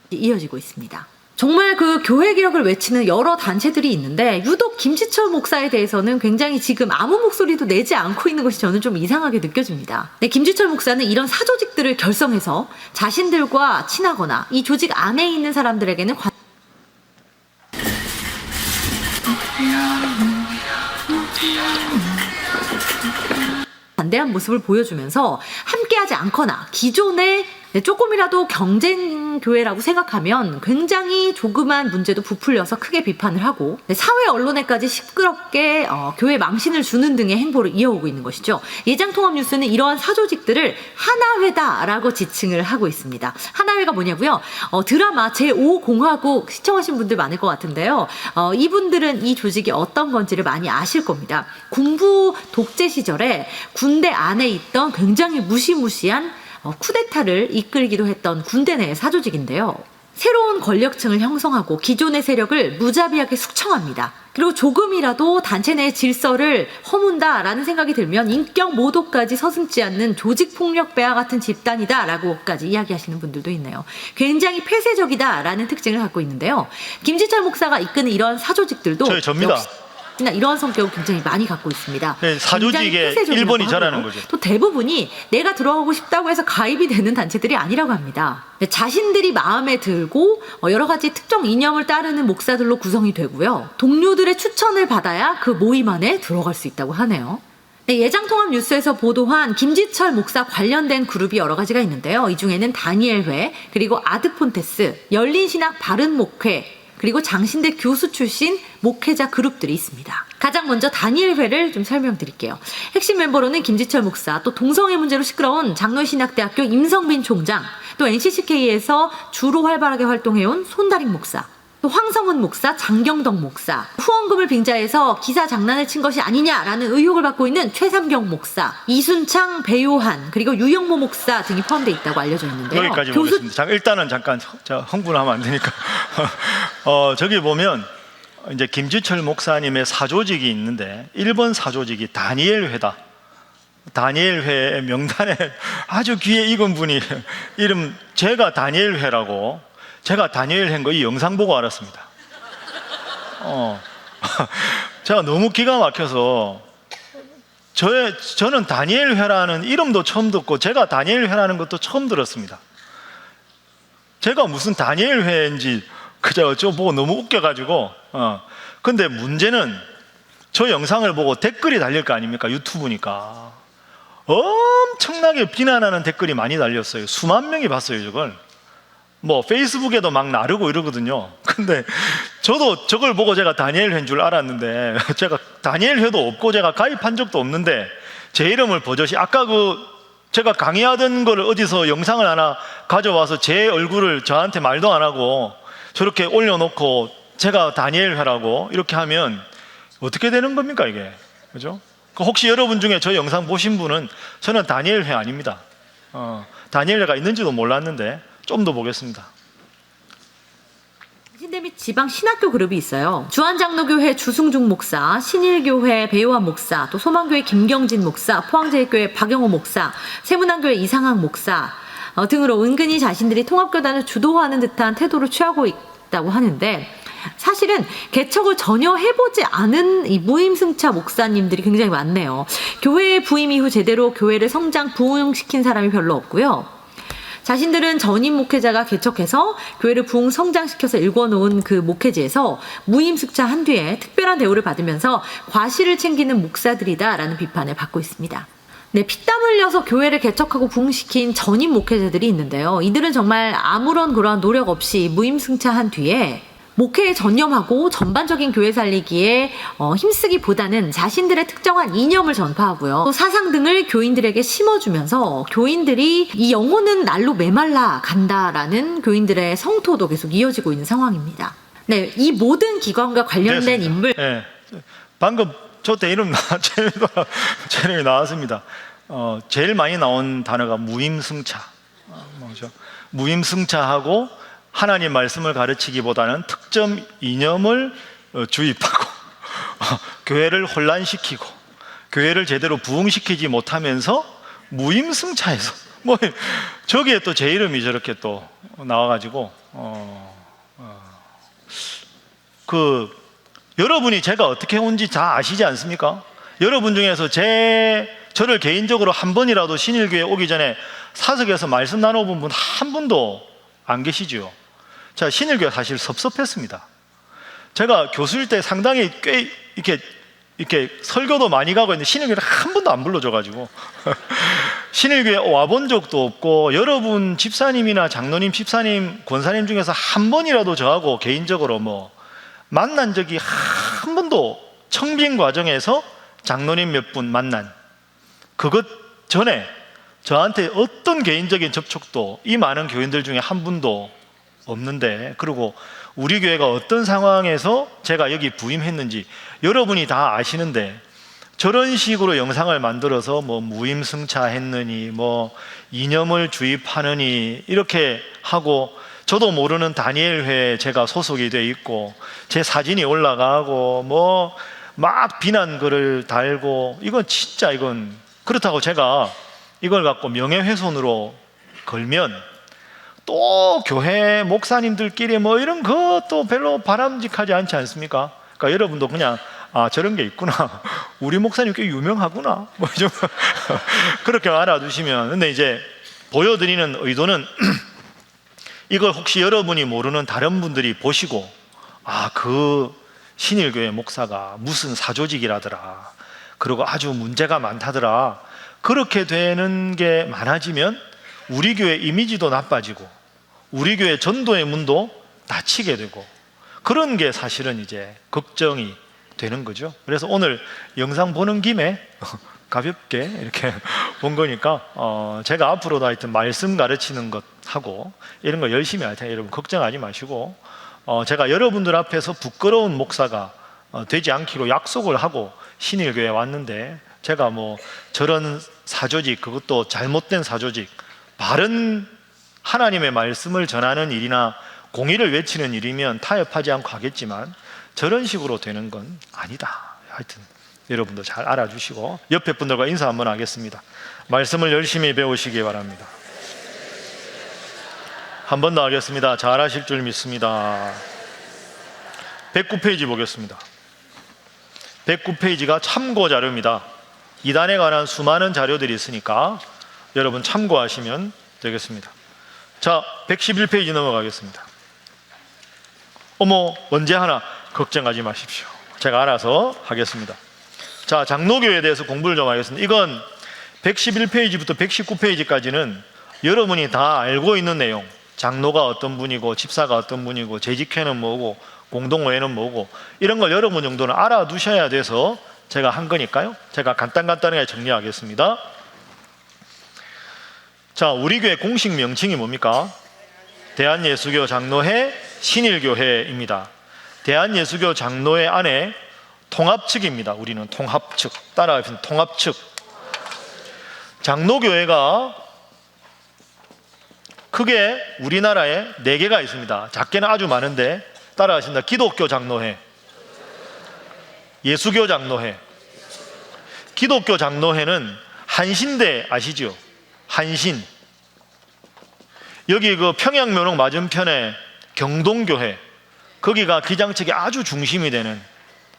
이어지고 있습니다. 정말 그 교회 개혁을 외치는 여러 단체들이 있는데 유독 김지철 목사에 대해서는 굉장히 지금 아무 목소리도 내지 않고 있는 것이 저는 좀 이상하게 느껴집니다. 네, 김지철 목사는 이런 사조직들을 결성해서 자신들과 친하거나 이 조직 안에 있는 사람들에게는 반대한 모습을 보여주면서 함께하지 않거나 기존의 조금이라도 경쟁 교회라고 생각하면 굉장히 조그만 문제도 부풀려서 크게 비판을 하고 사회 언론에까지 시끄럽게 교회 망신을 주는 등의 행보를 이어오고 있는 것이죠. 예장통합뉴스는 이러한 사조직들을 하나회다라고 지칭을 하고 있습니다. 하나회가 뭐냐고요? 드라마 제5공화국 시청하신 분들 많을 것 같은데요. 이분들은 이 조직이 어떤 건지를 많이 아실 겁니다. 군부 독재 시절에 군대 안에 있던 굉장히 무시무시한 쿠데타를 이끌기도 했던 군대 내 사조직인데요. 새로운 권력층을 형성하고 기존의 세력을 무자비하게 숙청합니다. 그리고 조금이라도 단체 내 질서를 허문다라는 생각이 들면 인격 모독까지 서슴지 않는 조직폭력배와 같은 집단이다라고까지 이야기하시는 분들도 있네요. 굉장히 폐쇄적이다라는 특징을 갖고 있는데요. 김지철 목사가 이끄는 이런 사조직들도 접니다. 이런 성격을 굉장히 많이 갖고 있습니다. 네, 사조직의 1번이 잘하는 거죠. 또 대부분이 내가 들어가고 싶다고 해서 가입이 되는 단체들이 아니라고 합니다. 자신들이 마음에 들고 여러 가지 특정 이념을 따르는 목사들로 구성이 되고요. 동료들의 추천을 받아야 그 모임 안에 들어갈 수 있다고 하네요. 네, 예장통합뉴스에서 보도한 김지철 목사 관련된 그룹이 여러 가지가 있는데요. 이 중에는 다니엘회, 그리고 아드폰테스, 열린신학 바른목회, 그리고 장신대 교수 출신 목회자 그룹들이 있습니다. 가장 먼저 다니엘회를 좀 설명드릴게요. 핵심 멤버로는 김지철 목사, 또 동성애 문제로 시끄러운 장로신학대학교 임성빈 총장, 또 NCCK에서 주로 활발하게 활동해온 손다림 목사, 또 황성은 목사, 장경덕 목사, 후원금을 빙자해서 기사 장난을 친 것이 아니냐라는 의혹을 받고 있는 최삼경 목사, 이순창, 배요한, 그리고 유영모 목사 등이 포함되어 있다고 알려져 있는데요. 여기까지 보겠습니다. 일단은 잠깐 흥분하면 안 되니까 저기 보면 이제 김지철 목사님의 사조직이 있는데 1번 사조직이 다니엘회다. 다니엘회 명단에 아주 귀에 익은 분이 이름 제가 다니엘회라고, 제가 다니엘회인 거 이 영상 보고 알았습니다. 제가 너무 기가 막혀서 저는 다니엘회라는 이름도 처음 듣고 제가 다니엘회라는 것도 처음 들었습니다. 제가 무슨 다니엘회인지 그저 보고 너무 웃겨가지고 근데 문제는 저 영상을 보고 댓글이 달릴 거 아닙니까? 유튜브니까. 엄청나게 비난하는 댓글이 많이 달렸어요. 수만 명이 봤어요, 저걸. 뭐 페이스북에도 막 나르고 이러거든요. 근데 저도 저걸 보고 제가 다니엘 회인 줄 알았는데, 제가 다니엘 회도 없고 제가 가입한 적도 없는데 제 이름을 버젓이, 아까 제가 강의하던 거를 어디서 영상을 하나 가져와서 제 얼굴을 저한테 말도 안 하고 저렇게 올려놓고 제가 다니엘 회라고 이렇게 하면 어떻게 되는 겁니까, 이게? 그죠? 혹시 여러분 중에 저 영상 보신 분은 저는 다니엘 회 아닙니다. 다니엘 회가 있는지도 몰랐는데 좀 더 보겠습니다. 신대미 지방 신학교 그룹이 있어요. 주한장로교회 주승중 목사, 신일교회 배요한 목사, 또 소망교회 김경진 목사, 포항제일교회 박영호 목사, 세문안교회 이상학 목사 등으로 은근히 자신들이 통합교단을 주도하는 듯한 태도를 취하고 있다고 하는데, 사실은 개척을 전혀 해보지 않은 이 무임승차 목사님들이 굉장히 많네요. 교회에 부임 이후 제대로 교회를 성장 부흥시킨 사람이 별로 없고요. 자신들은 전임 목회자가 개척해서 교회를 부흥 성장시켜서 일궈놓은 그 목회지에서 무임승차한 뒤에 특별한 대우를 받으면서 과실을 챙기는 목사들이다라는 비판을 받고 있습니다. 네, 피땀 흘려서 교회를 개척하고 부흥시킨 전임 목회자들이 있는데요. 이들은 정말 아무런 그러한 노력 없이 무임승차한 뒤에 목회에 전념하고 전반적인 교회 살리기에 힘쓰기보다는 자신들의 특정한 이념을 전파하고요. 또 사상 등을 교인들에게 심어주면서 교인들이 이 영혼은 날로 메말라 간다라는 교인들의 성토도 계속 이어지고 있는 상황입니다. 네, 이 모든 기관과 관련된 됐습니다. 인물. 네, 방금 저 때 이름 제 이름이 나왔습니다. 제일 많이 나온 단어가 무임승차. 뭐죠? 무임승차하고 하나님 말씀을 가르치기보다는 특정 이념을 주입하고 교회를 혼란시키고 교회를 제대로 부흥시키지 못하면서 무임승차해서 뭐 저기에 또 제 이름이 저렇게 또 나와가지고 여러분이 제가 어떻게 온지 다 아시지 않습니까? 여러분 중에서 저를 개인적으로 한 번이라도 신일교회 오기 전에 사석에서 말씀 나눠본 분 한 분도 안 계시죠? 자, 신일교회 사실 섭섭했습니다. 제가 교수일 때 상당히 꽤 이렇게 설교도 많이 가고 있는데 신일교회를 한 번도 안 불러줘가지고 신일교회 와본 적도 없고, 여러분 집사님이나 장로님, 집사님, 권사님 중에서 한 번이라도 저하고 개인적으로 뭐 만난 적이 한 번도, 청빙 과정에서 장로님 몇 분 만난 그것 전에 저한테 어떤 개인적인 접촉도 이 많은 교인들 중에 한 분도 없는데, 그리고 우리 교회가 어떤 상황에서 제가 여기 부임했는지 여러분이 다 아시는데 저런 식으로 영상을 만들어서 뭐 무임승차했느니 뭐 이념을 주입하느니 이렇게 하고, 저도 모르는 다니엘회에 제가 소속이 돼 있고 제 사진이 올라가고 뭐 막 비난 글을 달고, 이건 진짜 그렇다고 제가 이걸 갖고 명예훼손으로 걸면 또 교회 목사님들끼리 뭐 이런 것도 별로 바람직하지 않지 않습니까? 그러니까 여러분도 그냥 저런 게 있구나, 우리 목사님 꽤 유명하구나, 뭐 좀 그렇게 알아두시면. 근데 이제 보여드리는 의도는 이걸 혹시 여러분이 모르는 다른 분들이 보시고 그 신일교회 목사가 무슨 사조직이라더라, 그리고 아주 문제가 많다더라, 그렇게 되는 게 많아지면 우리 교회 이미지도 나빠지고 우리 교회 전도의 문도 닫히게 되고, 그런 게 사실은 이제 걱정이 되는 거죠. 그래서 오늘 영상 보는 김에 가볍게 이렇게 본 거니까 제가 앞으로도 하여튼 말씀 가르치는 것 하고 이런 거 열심히 할 테니까 여러분 걱정하지 마시고, 제가 여러분들 앞에서 부끄러운 목사가 되지 않기로 약속을 하고 신일교회에 왔는데, 제가 뭐 저런 사조직, 그것도 잘못된 사조직, 바른 하나님의 말씀을 전하는 일이나 공의를 외치는 일이면 타협하지 않고 하겠지만 저런 식으로 되는 건 아니다. 하여튼 여러분도 잘 알아주시고 옆에 분들과 인사 한번 하겠습니다. 말씀을 열심히 배우시기 바랍니다. 한 번 더 하겠습니다. 잘 하실 줄 믿습니다. 109페이지 보겠습니다. 109페이지가 참고 자료입니다. 이단에 관한 수많은 자료들이 있으니까 여러분 참고하시면 되겠습니다. 자, 111페이지 넘어가겠습니다. 언제 하나 걱정하지 마십시오. 제가 알아서 하겠습니다. 자, 장로교회에 대해서 공부를 좀 하겠습니다. 이건 111페이지부터 119페이지까지는 여러분이 다 알고 있는 내용, 장로가 어떤 분이고 집사가 어떤 분이고 재직회는 뭐고 공동회는 뭐고 이런 걸 여러분 정도는 알아두셔야 돼서 제가 한 거니까요. 제가 간단하게 정리하겠습니다. 자, 우리 교회 공식 명칭이 뭡니까? 대한예수교 장로회 신일교회입니다. 대한예수교 장로회 안에 통합측입니다. 우리는 통합측. 따라하겠습니다. 통합측. 장로교회가 크게 우리나라에 4개가 있습니다. 작게는 아주 많은데 따라하신다. 기독교 장로회, 예수교 장로회. 기독교 장로회는 한신대 아시죠? 한신. 여기 그 평양묘역 맞은편에 경동교회, 거기가 기장측의 아주 중심이 되는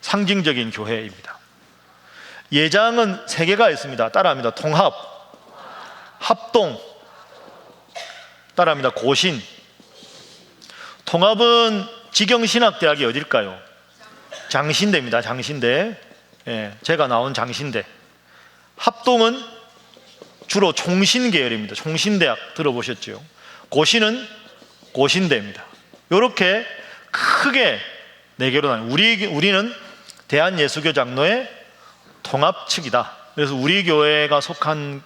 상징적인 교회입니다. 예장은 3개가 있습니다. 따라합니다. 통합, 합동, 따라합니다. 고신. 통합은 지경신학대학이 어딜까요? 장신대입니다. 장신대. 예, 제가 나온 장신대. 합동은 주로 총신계열입니다. 총신대학 들어보셨죠? 고신은 고신대입니다. 이렇게 크게 4개로 나눠요. 우리는 대한예수교 장로회 통합측이다. 그래서 우리 교회가 속한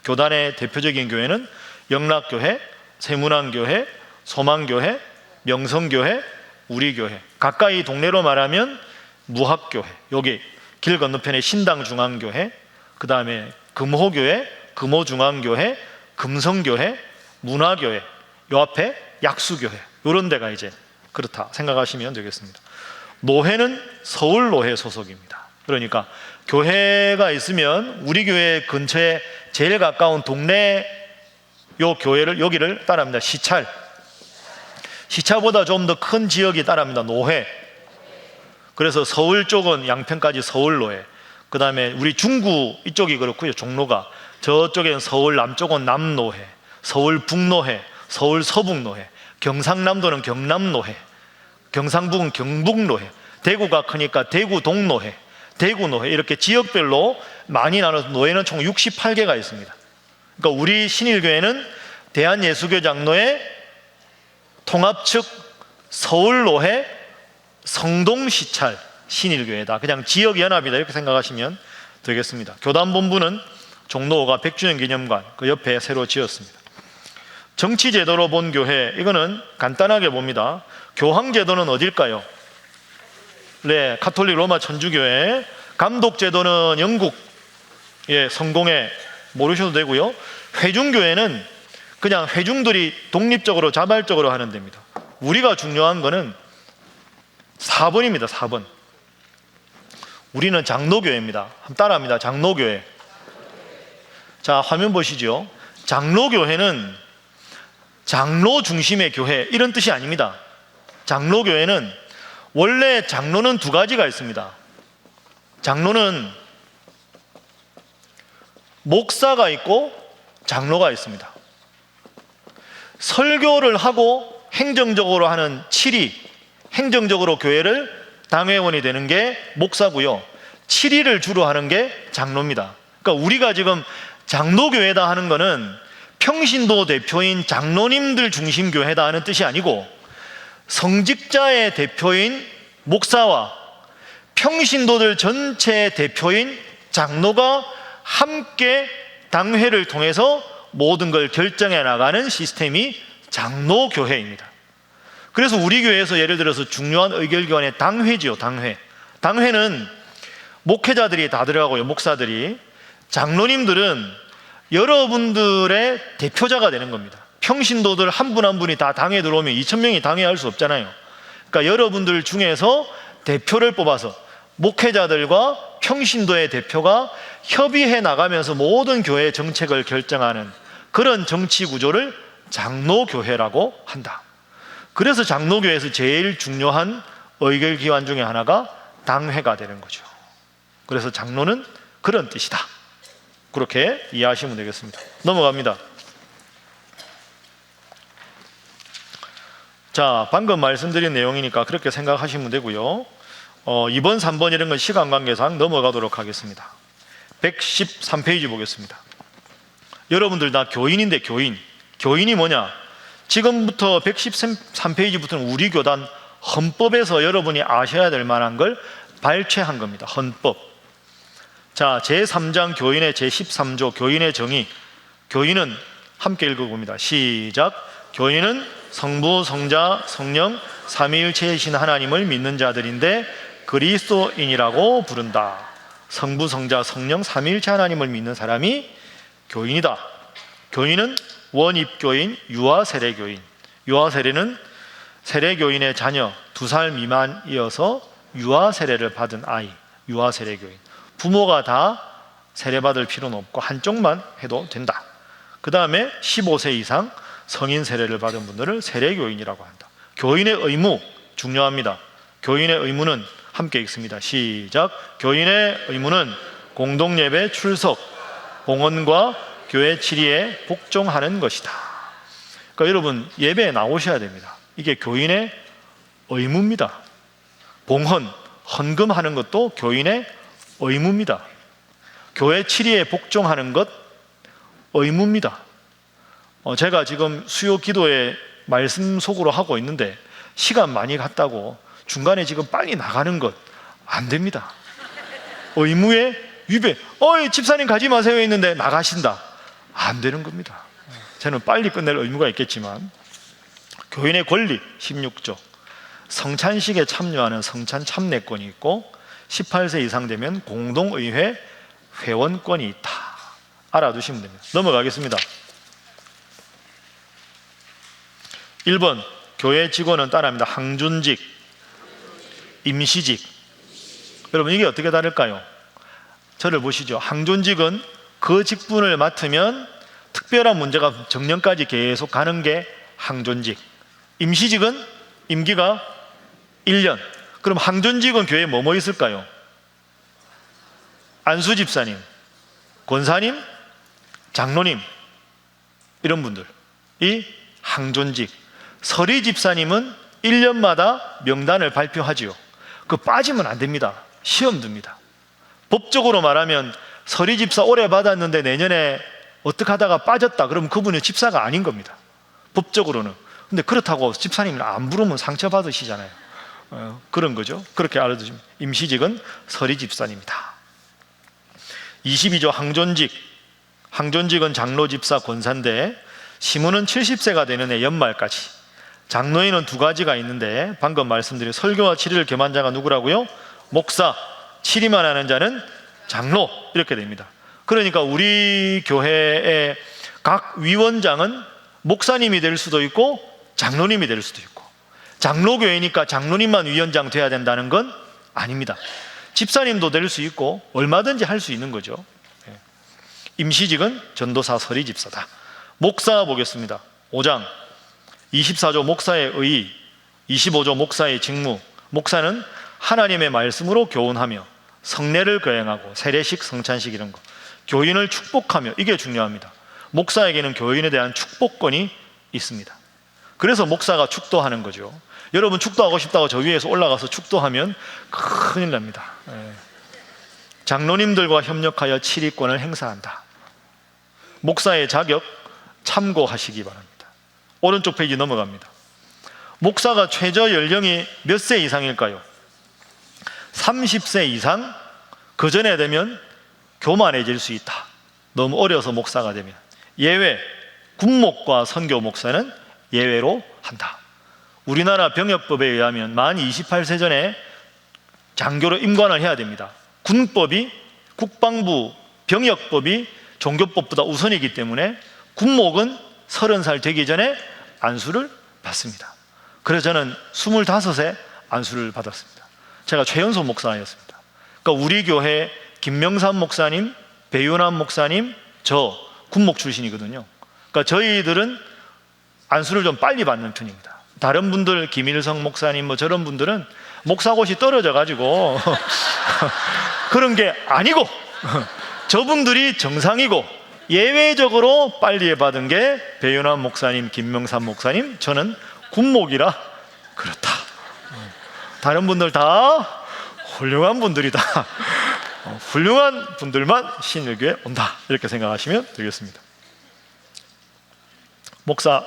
교단의 대표적인 교회는 영락교회, 세문안교회, 소망교회, 명성교회, 우리교회. 가까이 동네로 말하면 무학교회, 여기 길 건너편에 신당중앙교회, 그 다음에 금호교회, 금호중앙교회, 금성교회, 문화교회, 요 앞에 약수교회, 이런 데가 이제 그렇다 생각하시면 되겠습니다. 노회는 서울노회 소속입니다. 그러니까 교회가 있으면 우리 교회 근처에 제일 가까운 동네 요 교회를, 여기를 따라합니다. 시찰. 시차보다 좀 더 큰 지역이 따라합니다. 노회. 그래서 서울 쪽은 양평까지 서울노회, 그 다음에 우리 중구 이쪽이 그렇고요. 종로가. 저쪽엔 서울 남쪽은 남노회, 서울 북노회, 서울 서북노회, 경상남도는 경남노회, 경상북은 경북노회, 대구가 크니까 대구 동노회, 대구노회, 이렇게 지역별로 많이 나눠서 노회는 총 68개가 있습니다. 그러니까 우리 신일교회는 대한예수교 장로회 통합측 서울노회 성동시찰 신일교회다. 그냥 지역연합이다 이렇게 생각하시면 되겠습니다. 교단본부는 종로 5가 100주년 기념관 그 옆에 새로 지었습니다. 정치제도로 본 교회, 이거는 간단하게 봅니다. 교황제도는 어딜까요? 네, 가톨릭 로마 천주교회. 감독제도는 영국, 예, 성공회 모르셔도 되고요. 회중교회는 그냥 회중들이 독립적으로 자발적으로 하는 데입니다. 우리가 중요한 거는 4번입니다. 4번. 우리는 장로교회입니다. 한번 따라합니다. 장로교회. 자, 화면 보시죠. 장로교회는 장로 중심의 교회 이런 뜻이 아닙니다. 장로교회는 원래 장로는 2가지가 있습니다. 장로는 목사가 있고 장로가 있습니다. 설교를 하고 행정적으로 하는 칠위, 행정적으로 교회를 당회원이 되는 게 목사고요. 칠위를 주로 하는 게 장로입니다. 그러니까 우리가 지금 장로교회다 하는 거는 평신도 대표인 장로님들 중심 교회다 하는 뜻이 아니고 성직자의 대표인 목사와 평신도들 전체의 대표인 장로가 함께 당회를 통해서 모든 걸 결정해 나가는 시스템이 장로교회입니다. 그래서 우리 교회에서 예를 들어서 중요한 의결기관의 당회지요. 당회는 목회자들이 다 들어가고요. 목사들이. 장로님들은 여러분들의 대표자가 되는 겁니다. 평신도들 한 분 한 분이 다 당에 들어오면 2,000명이 당회할 수 없잖아요. 그러니까 여러분들 중에서 대표를 뽑아서 목회자들과 평신도의 대표가 협의해 나가면서 모든 교회의 정책을 결정하는 그런 정치 구조를 장로교회라고 한다. 그래서 장로교회에서 제일 중요한 의결기관 중에 하나가 당회가 되는 거죠. 그래서 장로는 그런 뜻이다. 그렇게 이해하시면 되겠습니다. 넘어갑니다. 자, 방금 말씀드린 내용이니까 그렇게 생각하시면 되고요. 2번, 3번 이런 건 시간 관계상 넘어가도록 하겠습니다. 113페이지 보겠습니다. 여러분들 다 교인인데 교인이 뭐냐? 지금부터 113페이지부터는 우리 교단 헌법에서 여러분이 아셔야 될 만한 걸 발췌한 겁니다. 헌법. 자, 제3장 교인의 제13조 교인의 정의. 교인은 함께 읽어봅니다. 시작. 교인은 성부, 성자, 성령 삼위일체이신 하나님을 믿는 자들인데 그리스도인이라고 부른다. 성부, 성자, 성령 삼위일체 하나님을 믿는 사람이 교인이다. 교인은 원입교인, 유아세례교인. 유아세례는 세례교인의 자녀 2살 미만이어서 유아세례를 받은 아이, 유아세례교인. 부모가 다 세례받을 필요는 없고 한쪽만 해도 된다. 그 다음에 15세 이상 성인 세례를 받은 분들을 세례교인이라고 한다. 교인의 의무 중요합니다. 교인의 의무는 함께 읽습니다. 시작. 교인의 의무는 공동예배 출석, 봉헌과 교회 치리에 복종하는 것이다. 그러니까 여러분 예배에 나오셔야 됩니다. 이게 교인의 의무입니다. 봉헌, 헌금하는 것도 교인의 의무입니다. 교회 치리에 복종하는 것 의무입니다. 제가 지금 수요 기도에 말씀 속으로 하고 있는데 시간 많이 갔다고 중간에 지금 빨리 나가는 것 안 됩니다. 의무의 위배. 집사님 가지 마세요 했는데 나가신다. 안 되는 겁니다. 저는 빨리 끝낼 의무가 있겠지만 교인의 권리 16조 성찬식에 참여하는 성찬 참례권이 있고 18세 이상 되면 공동의회 회원권이 있다. 알아두시면 됩니다. 넘어가겠습니다. 1번 교회 직원은 따라합니다. 항준직, 임시직. 여러분 이게 어떻게 다를까요? 저를 보시죠. 항존직은 그 직분을 맡으면 특별한 문제가 정년까지 계속 가는 게 항존직. 임시직은 임기가 1년. 그럼 항존직은 교회에 뭐뭐 있을까요? 안수집사님, 권사님, 장로님 이런 분들이 항존직. 서리집사님은 1년마다 명단을 발표하지요. 그 빠지면 안 됩니다. 시험 듭니다. 법적으로 말하면 서리집사 오래 받았는데 내년에 어떻게 하다가 빠졌다 그러면 그분이 집사가 아닌 겁니다. 법적으로는. 근데 그렇다고 집사님을 안 부르면 상처받으시잖아요. 그런 거죠. 그렇게 알아두시면 임시직은 서리집사님이다. 22조 항존직. 항존직은 장로집사 권사인데 시문은 70세가 되는 해 연말까지. 장로인은 2가지가 있는데 방금 말씀드린 설교와 치리를 겸한 자가 누구라고요? 목사. 치리만 하는 자는 장로. 이렇게 됩니다. 그러니까 우리 교회의 각 위원장은 목사님이 될 수도 있고 장로님이 될 수도 있고, 장로교회니까 장로님만 위원장 돼야 된다는 건 아닙니다. 집사님도 될 수 있고 얼마든지 할 수 있는 거죠. 임시직은 전도사 서리집사다. 목사 보겠습니다. 5장 24조 목사의 의의, 25조 목사의 직무. 목사는 하나님의 말씀으로 교훈하며 성례를 거행하고 세례식, 성찬식 이런 거, 교인을 축복하며, 이게 중요합니다. 목사에게는 교인에 대한 축복권이 있습니다. 그래서 목사가 축도하는 거죠. 여러분 축도하고 싶다고 저 위에서 올라가서 축도하면 큰일 납니다. 장로님들과 협력하여 치리권을 행사한다. 목사의 자격 참고하시기 바랍니다. 오른쪽 페이지 넘어갑니다. 목사가 최저 연령이 몇 세 이상일까요? 30세 이상, 그 전에 되면 교만해질 수 있다. 너무 어려서 목사가 되면. 예외, 군목과 선교 목사는 예외로 한다. 우리나라 병역법에 의하면 만 28세 전에 장교로 임관을 해야 됩니다. 군법이, 국방부 병역법이 종교법보다 우선이기 때문에 군목은 30살 되기 전에 안수를 받습니다. 그래서 저는 25세 안수를 받았습니다. 제가 최연소 목사였습니다. 그러니까 우리 교회 김명삼 목사님, 배윤환 목사님, 저 군목 출신이거든요. 그러니까 저희들은 안수를 좀 빨리 받는 편입니다. 다른 분들, 김일성 목사님 뭐 저런 분들은 목사고시 떨어져 가지고 그런 게 아니고 저분들이 정상이고 예외적으로 빨리 받은 게 배윤환 목사님, 김명삼 목사님, 저는 군목이라 그렇다. 다른 분들 다 훌륭한 분들이다. 훌륭한 분들만 신일교에 온다. 이렇게 생각하시면 되겠습니다. 목사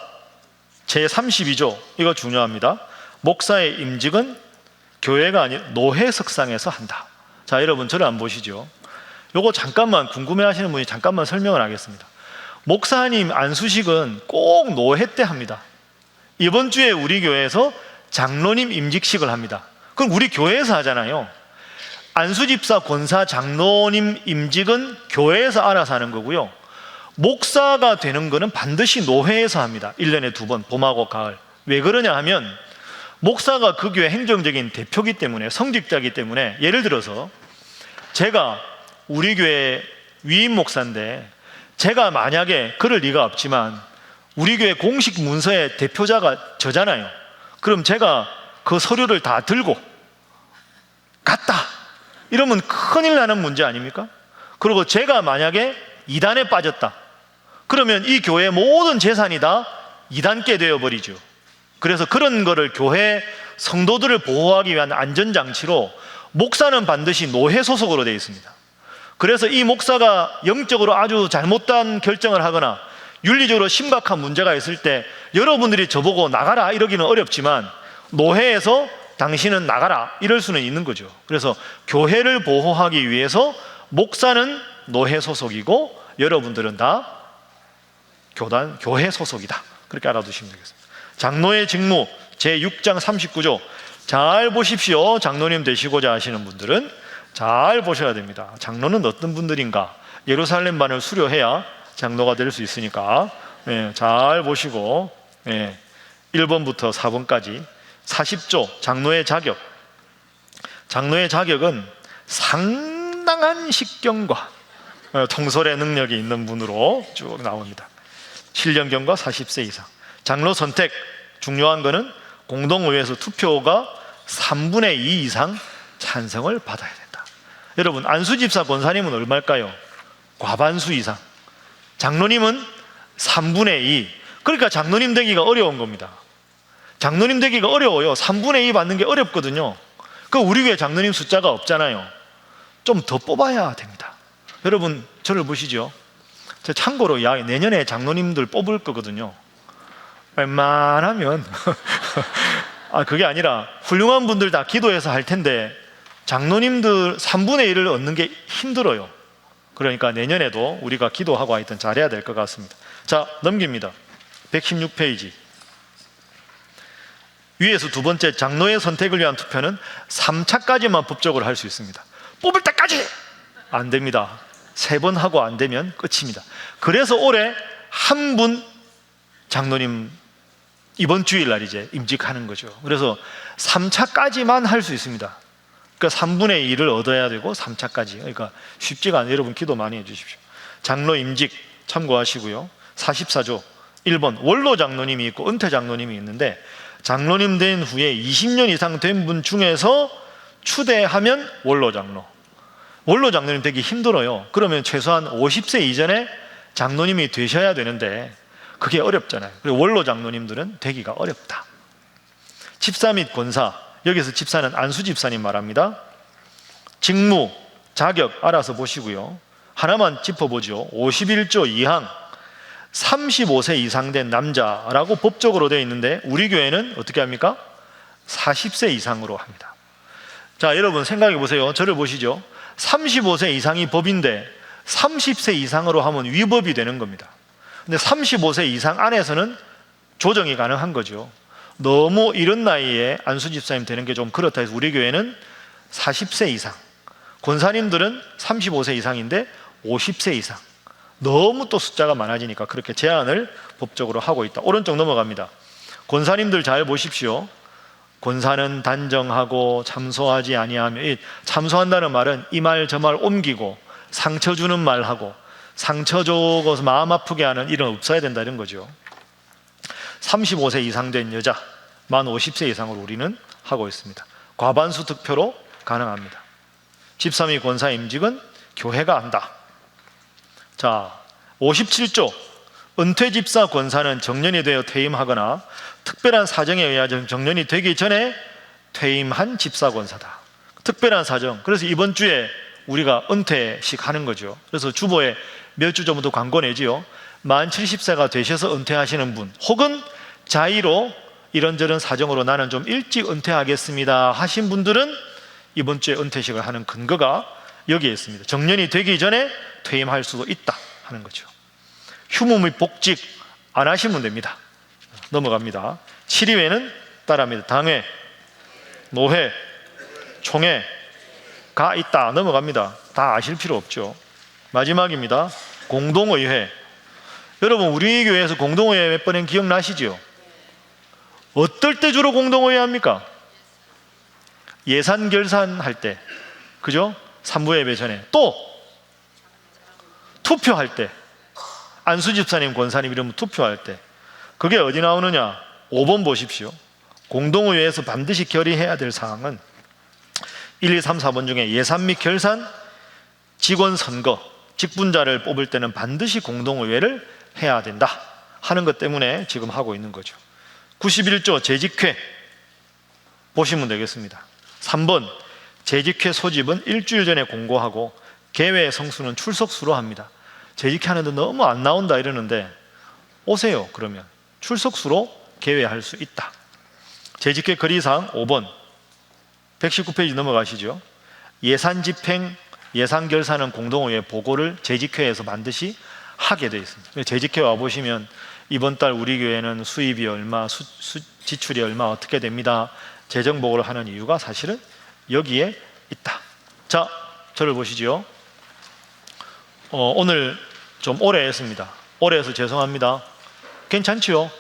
제32조, 이거 중요합니다. 목사의 임직은 교회가 아닌 노회석상에서 한다. 자, 여러분 저를 안 보시죠? 요거 잠깐만 궁금해하시는 분이 잠깐만 설명을 하겠습니다. 목사님 안수식은 꼭 노회 때 합니다. 이번 주에 우리 교회에서 장로님 임직식을 합니다. 그럼 우리 교회에서 하잖아요. 안수집사, 권사, 장로님 임직은 교회에서 알아서 하는 거고요. 목사가 되는 거는 반드시 노회에서 합니다. 1년에 2번, 봄하고 가을. 왜 그러냐 하면 목사가 그 교회 행정적인 대표기 때문에, 성직자이기 때문에. 예를 들어서 제가 우리 교회 위임 목사인데 제가 만약에 그럴 리가 없지만 우리 교회 공식 문서의 대표자가 저잖아요. 그럼 제가 그 서류를 다 들고 갔다 이러면 큰일 나는 문제 아닙니까? 그리고 제가 만약에 이단에 빠졌다 그러면 이 교회의 모든 재산이 다 이단께 되어버리죠. 그래서 그런 거를 교회 성도들을 보호하기 위한 안전장치로 목사는 반드시 노회 소속으로 되어 있습니다. 그래서 이 목사가 영적으로 아주 잘못된 결정을 하거나 윤리적으로 심각한 문제가 있을 때 여러분들이 저보고 나가라 이러기는 어렵지만 노회에서 당신은 나가라 이럴 수는 있는 거죠. 그래서 교회를 보호하기 위해서 목사는 노회 소속이고 여러분들은 다 교회 소속이다. 그렇게 알아두시면 되겠습니다. 장로의 직무 제6장 39조 잘 보십시오. 장로님 되시고자 하시는 분들은 잘 보셔야 됩니다. 장로는 어떤 분들인가? 예루살렘반을 수료해야 장로가 될 수 있으니까 잘 보시고 1번부터 4번까지 40조 장로의 자격. 장로의 자격은 상당한 식견과 통솔의 능력이 있는 분으로 쭉 나옵니다. 7년경과 40세 이상. 장로 선택 중요한 거는 공동의회에서 투표가 3분의 2 이상 찬성을 받아야 된다. 여러분 안수집사 권사님은 얼마일까요? 과반수 이상. 장로님은 3분의 2. 그러니까 장로님 되기가 어려운 겁니다. 장로님 되기가 어려워요. 3분의 2 받는 게 어렵거든요. 그 우리 교회 장로님 숫자가 없잖아요. 좀 더 뽑아야 됩니다. 여러분 저를 보시죠. 저 참고로 내년에 장로님들 뽑을 거거든요. 웬만하면 그게 아니라 훌륭한 분들 다 기도해서 할 텐데 장로님들 3분의 1을 얻는 게 힘들어요. 그러니까 내년에도 우리가 기도하고 하여튼 잘해야 될 것 같습니다. 자, 넘깁니다. 116페이지. 위에서 두 번째 장로의 선택을 위한 투표는 3차까지만 법적으로 할 수 있습니다. 뽑을 때까지 안 됩니다. 3번 하고 안 되면 끝입니다. 그래서 올해 한 분 장로님 이번 주일날 이제 임직하는 거죠. 그래서 3차까지만 할 수 있습니다. 그러니까 3분의 1을 얻어야 되고 3차까지. 그러니까 쉽지가 않아요. 여러분 기도 많이 해주십시오. 장로 임직 참고하시고요. 44조 1번 원로 장로님이 있고 은퇴 장로님이 있는데 장로님 된 후에 20년 이상 된 분 중에서 추대하면 원로 장로. 원로 장로님 되기 힘들어요. 그러면 최소한 50세 이전에 장로님이 되셔야 되는데 그게 어렵잖아요. 그리고 원로 장로님들은 되기가 어렵다. 집사 및 권사, 여기서 집사는 안수 집사님 말합니다. 직무, 자격 알아서 보시고요. 하나만 짚어보죠. 51조 2항 35세 이상 된 남자라고 법적으로 되어 있는데 우리 교회는 어떻게 합니까? 40세 이상으로 합니다. 자, 여러분 생각해 보세요. 저를 보시죠. 35세 이상이 법인데 30세 이상으로 하면 위법이 되는 겁니다. 근데 35세 이상 안에서는 조정이 가능한 거죠. 너무 이런 나이에 안수 집사님 되는 게 좀 그렇다 해서 우리 교회는 40세 이상, 권사님들은 35세 이상인데 50세 이상. 너무 또 숫자가 많아지니까 그렇게 제한을 법적으로 하고 있다. 오른쪽 넘어갑니다. 권사님들 잘 보십시오. 권사는 단정하고 참소하지 아니하며, 참소한다는 말은 이 말 저 말 옮기고 상처 주는 말하고 상처 줘서 마음 아프게 하는 일은 없어야 된다 이런 거죠. 35세 이상 된 여자 만 50세 이상으로 우리는 하고 있습니다. 과반수 득표로 가능합니다. 집사 및 권사 임직은 교회가 한다. 자, 57조 은퇴 집사 권사는 정년이 되어 퇴임하거나 특별한 사정에 의해 정년이 되기 전에 퇴임한 집사 권사다. 특별한 사정. 그래서 이번 주에 우리가 은퇴식 하는 거죠. 그래서 주보에 몇 주 전부터 광고 내지요. 만 70세가 되셔서 은퇴하시는 분, 혹은 자의로 이런저런 사정으로 나는 좀 일찍 은퇴하겠습니다 하신 분들은 이번 주에 은퇴식을 하는 근거가 여기에 있습니다. 정년이 되기 전에 퇴임할 수도 있다 하는 거죠. 휴무 및 복직 안 하시면 됩니다. 넘어갑니다. 7위에는 따라합니다. 당회, 노회, 총회가 있다. 넘어갑니다. 다 아실 필요 없죠. 마지막입니다. 공동의회. 여러분, 우리 교회에서 공동의회 몇 번엔 기억나시죠? 어떨 때 주로 공동의회 합니까? 예산 결산할 때, 그죠? 산부 예배 전에. 또 투표할 때, 안수 집사님, 권사님 이러면 투표할 때. 그게 어디 나오느냐? 5번 보십시오. 공동의회에서 반드시 결의해야 될 사항은 1, 2, 3, 4번 중에 예산 및 결산, 직원 선거, 직분자를 뽑을 때는 반드시 공동의회를 해야 된다 하는 것 때문에 지금 하고 있는 거죠. 91조 재직회 보시면 되겠습니다. 3번 재직회 소집은 일주일 전에 공고하고 개회 성수는 출석수로 합니다. 재직회 하는데 너무 안 나온다 이러는데 오세요. 그러면 출석수로 개회할 수 있다. 재직회 거리사항 5번 119페이지 넘어가시죠. 예산 집행, 예산 결산은 공동의회 보고를 재직회에서 반드시 하게 되어 있습니다. 재직회 와보시면 이번 달 우리 교회는 수입이 얼마, 지출이 얼마 어떻게 됩니다. 재정 보고를 하는 이유가 사실은 여기에 있다. 자, 저를 보시죠. 오늘 좀 오래 했습니다. 오래 해서 죄송합니다. 괜찮지요?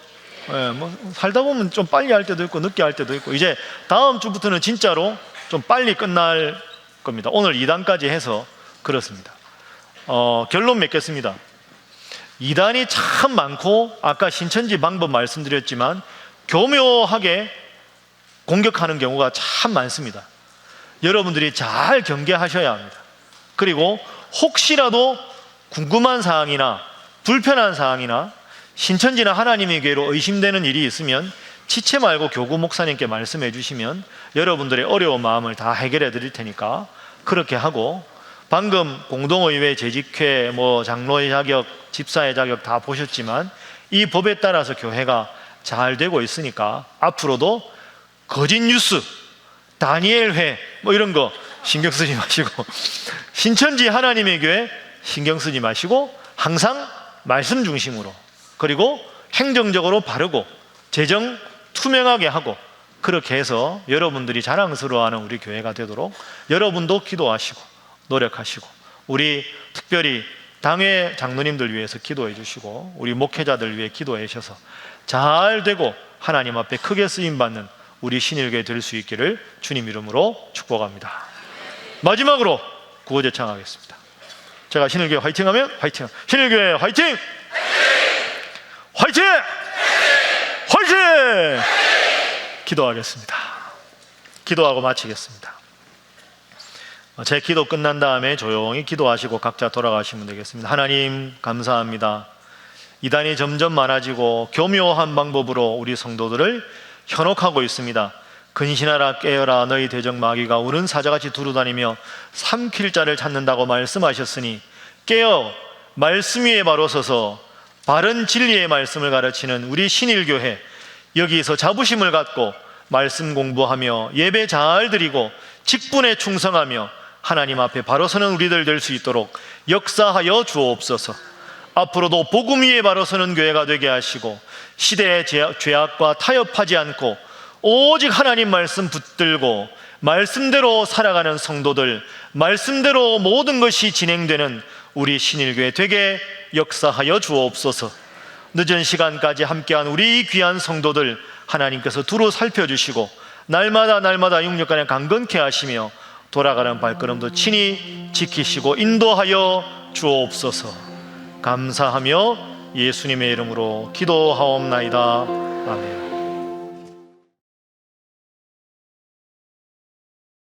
뭐 살다 보면 좀 빨리 할 때도 있고 늦게 할 때도 있고, 이제 다음 주부터는 진짜로 좀 빨리 끝날 겁니다. 오늘 2단까지 해서 그렇습니다. 결론 맺겠습니다. 2단이 참 많고 아까 신천지 방법 말씀드렸지만 교묘하게 공격하는 경우가 참 많습니다. 여러분들이 잘 경계하셔야 합니다. 그리고 혹시라도 궁금한 사항이나 불편한 사항이나 신천지나 하나님의 교회로 의심되는 일이 있으면 지체 말고 교구 목사님께 말씀해 주시면 여러분들의 어려운 마음을 다 해결해 드릴 테니까 그렇게 하고, 방금 공동의회 재직회, 장로의 자격, 집사의 자격 다 보셨지만 이 법에 따라서 교회가 잘 되고 있으니까 앞으로도 거짓 뉴스, 다니엘회 이런 거 신경 쓰지 마시고 신천지 하나님의 교회 신경 쓰지 마시고 항상 말씀 중심으로, 그리고 행정적으로 바르고 재정 투명하게 하고, 그렇게 해서 여러분들이 자랑스러워하는 우리 교회가 되도록 여러분도 기도하시고 노력하시고, 우리 특별히 당회 장로님들 위해서 기도해 주시고 우리 목회자들 위해 기도해 주셔서 잘 되고 하나님 앞에 크게 쓰임받는 우리 신일교회 될 수 있기를 주님 이름으로 축복합니다. 마지막으로 구호제 창하겠습니다. 제가 신일교회 화이팅 하면 화이팅, 신일교회 화이팅! 화이팅! 화이팅! 기도하겠습니다. 기도하고 마치겠습니다. 제 기도 끝난 다음에 조용히 기도하시고 각자 돌아가시면 되겠습니다. 하나님 감사합니다. 이단이 점점 많아지고 교묘한 방법으로 우리 성도들을 현혹하고 있습니다. 근신하라 깨어라 너희 대적 마귀가 우는 사자같이 두루다니며 삼킬 자를 찾는다고 말씀하셨으니 깨어 말씀 위에 바로 서서 바른 진리의 말씀을 가르치는 우리 신일교회, 여기서 자부심을 갖고 말씀 공부하며 예배 잘 드리고 직분에 충성하며 하나님 앞에 바로 서는 우리들 될 수 있도록 역사하여 주옵소서. 앞으로도 복음 위에 바로 서는 교회가 되게 하시고 시대의 죄악과 타협하지 않고 오직 하나님 말씀 붙들고 말씀대로 살아가는 성도들, 말씀대로 모든 것이 진행되는 우리 신일교회 되게 역사하여 주옵소서. 늦은 시간까지 함께한 우리 귀한 성도들 하나님께서 두루 살펴주시고 날마다 6년간에 강건케 하시며 돌아가는 발걸음도 친히 지키시고 인도하여 주옵소서. 감사하며 예수님의 이름으로 기도하옵나이다. 아멘.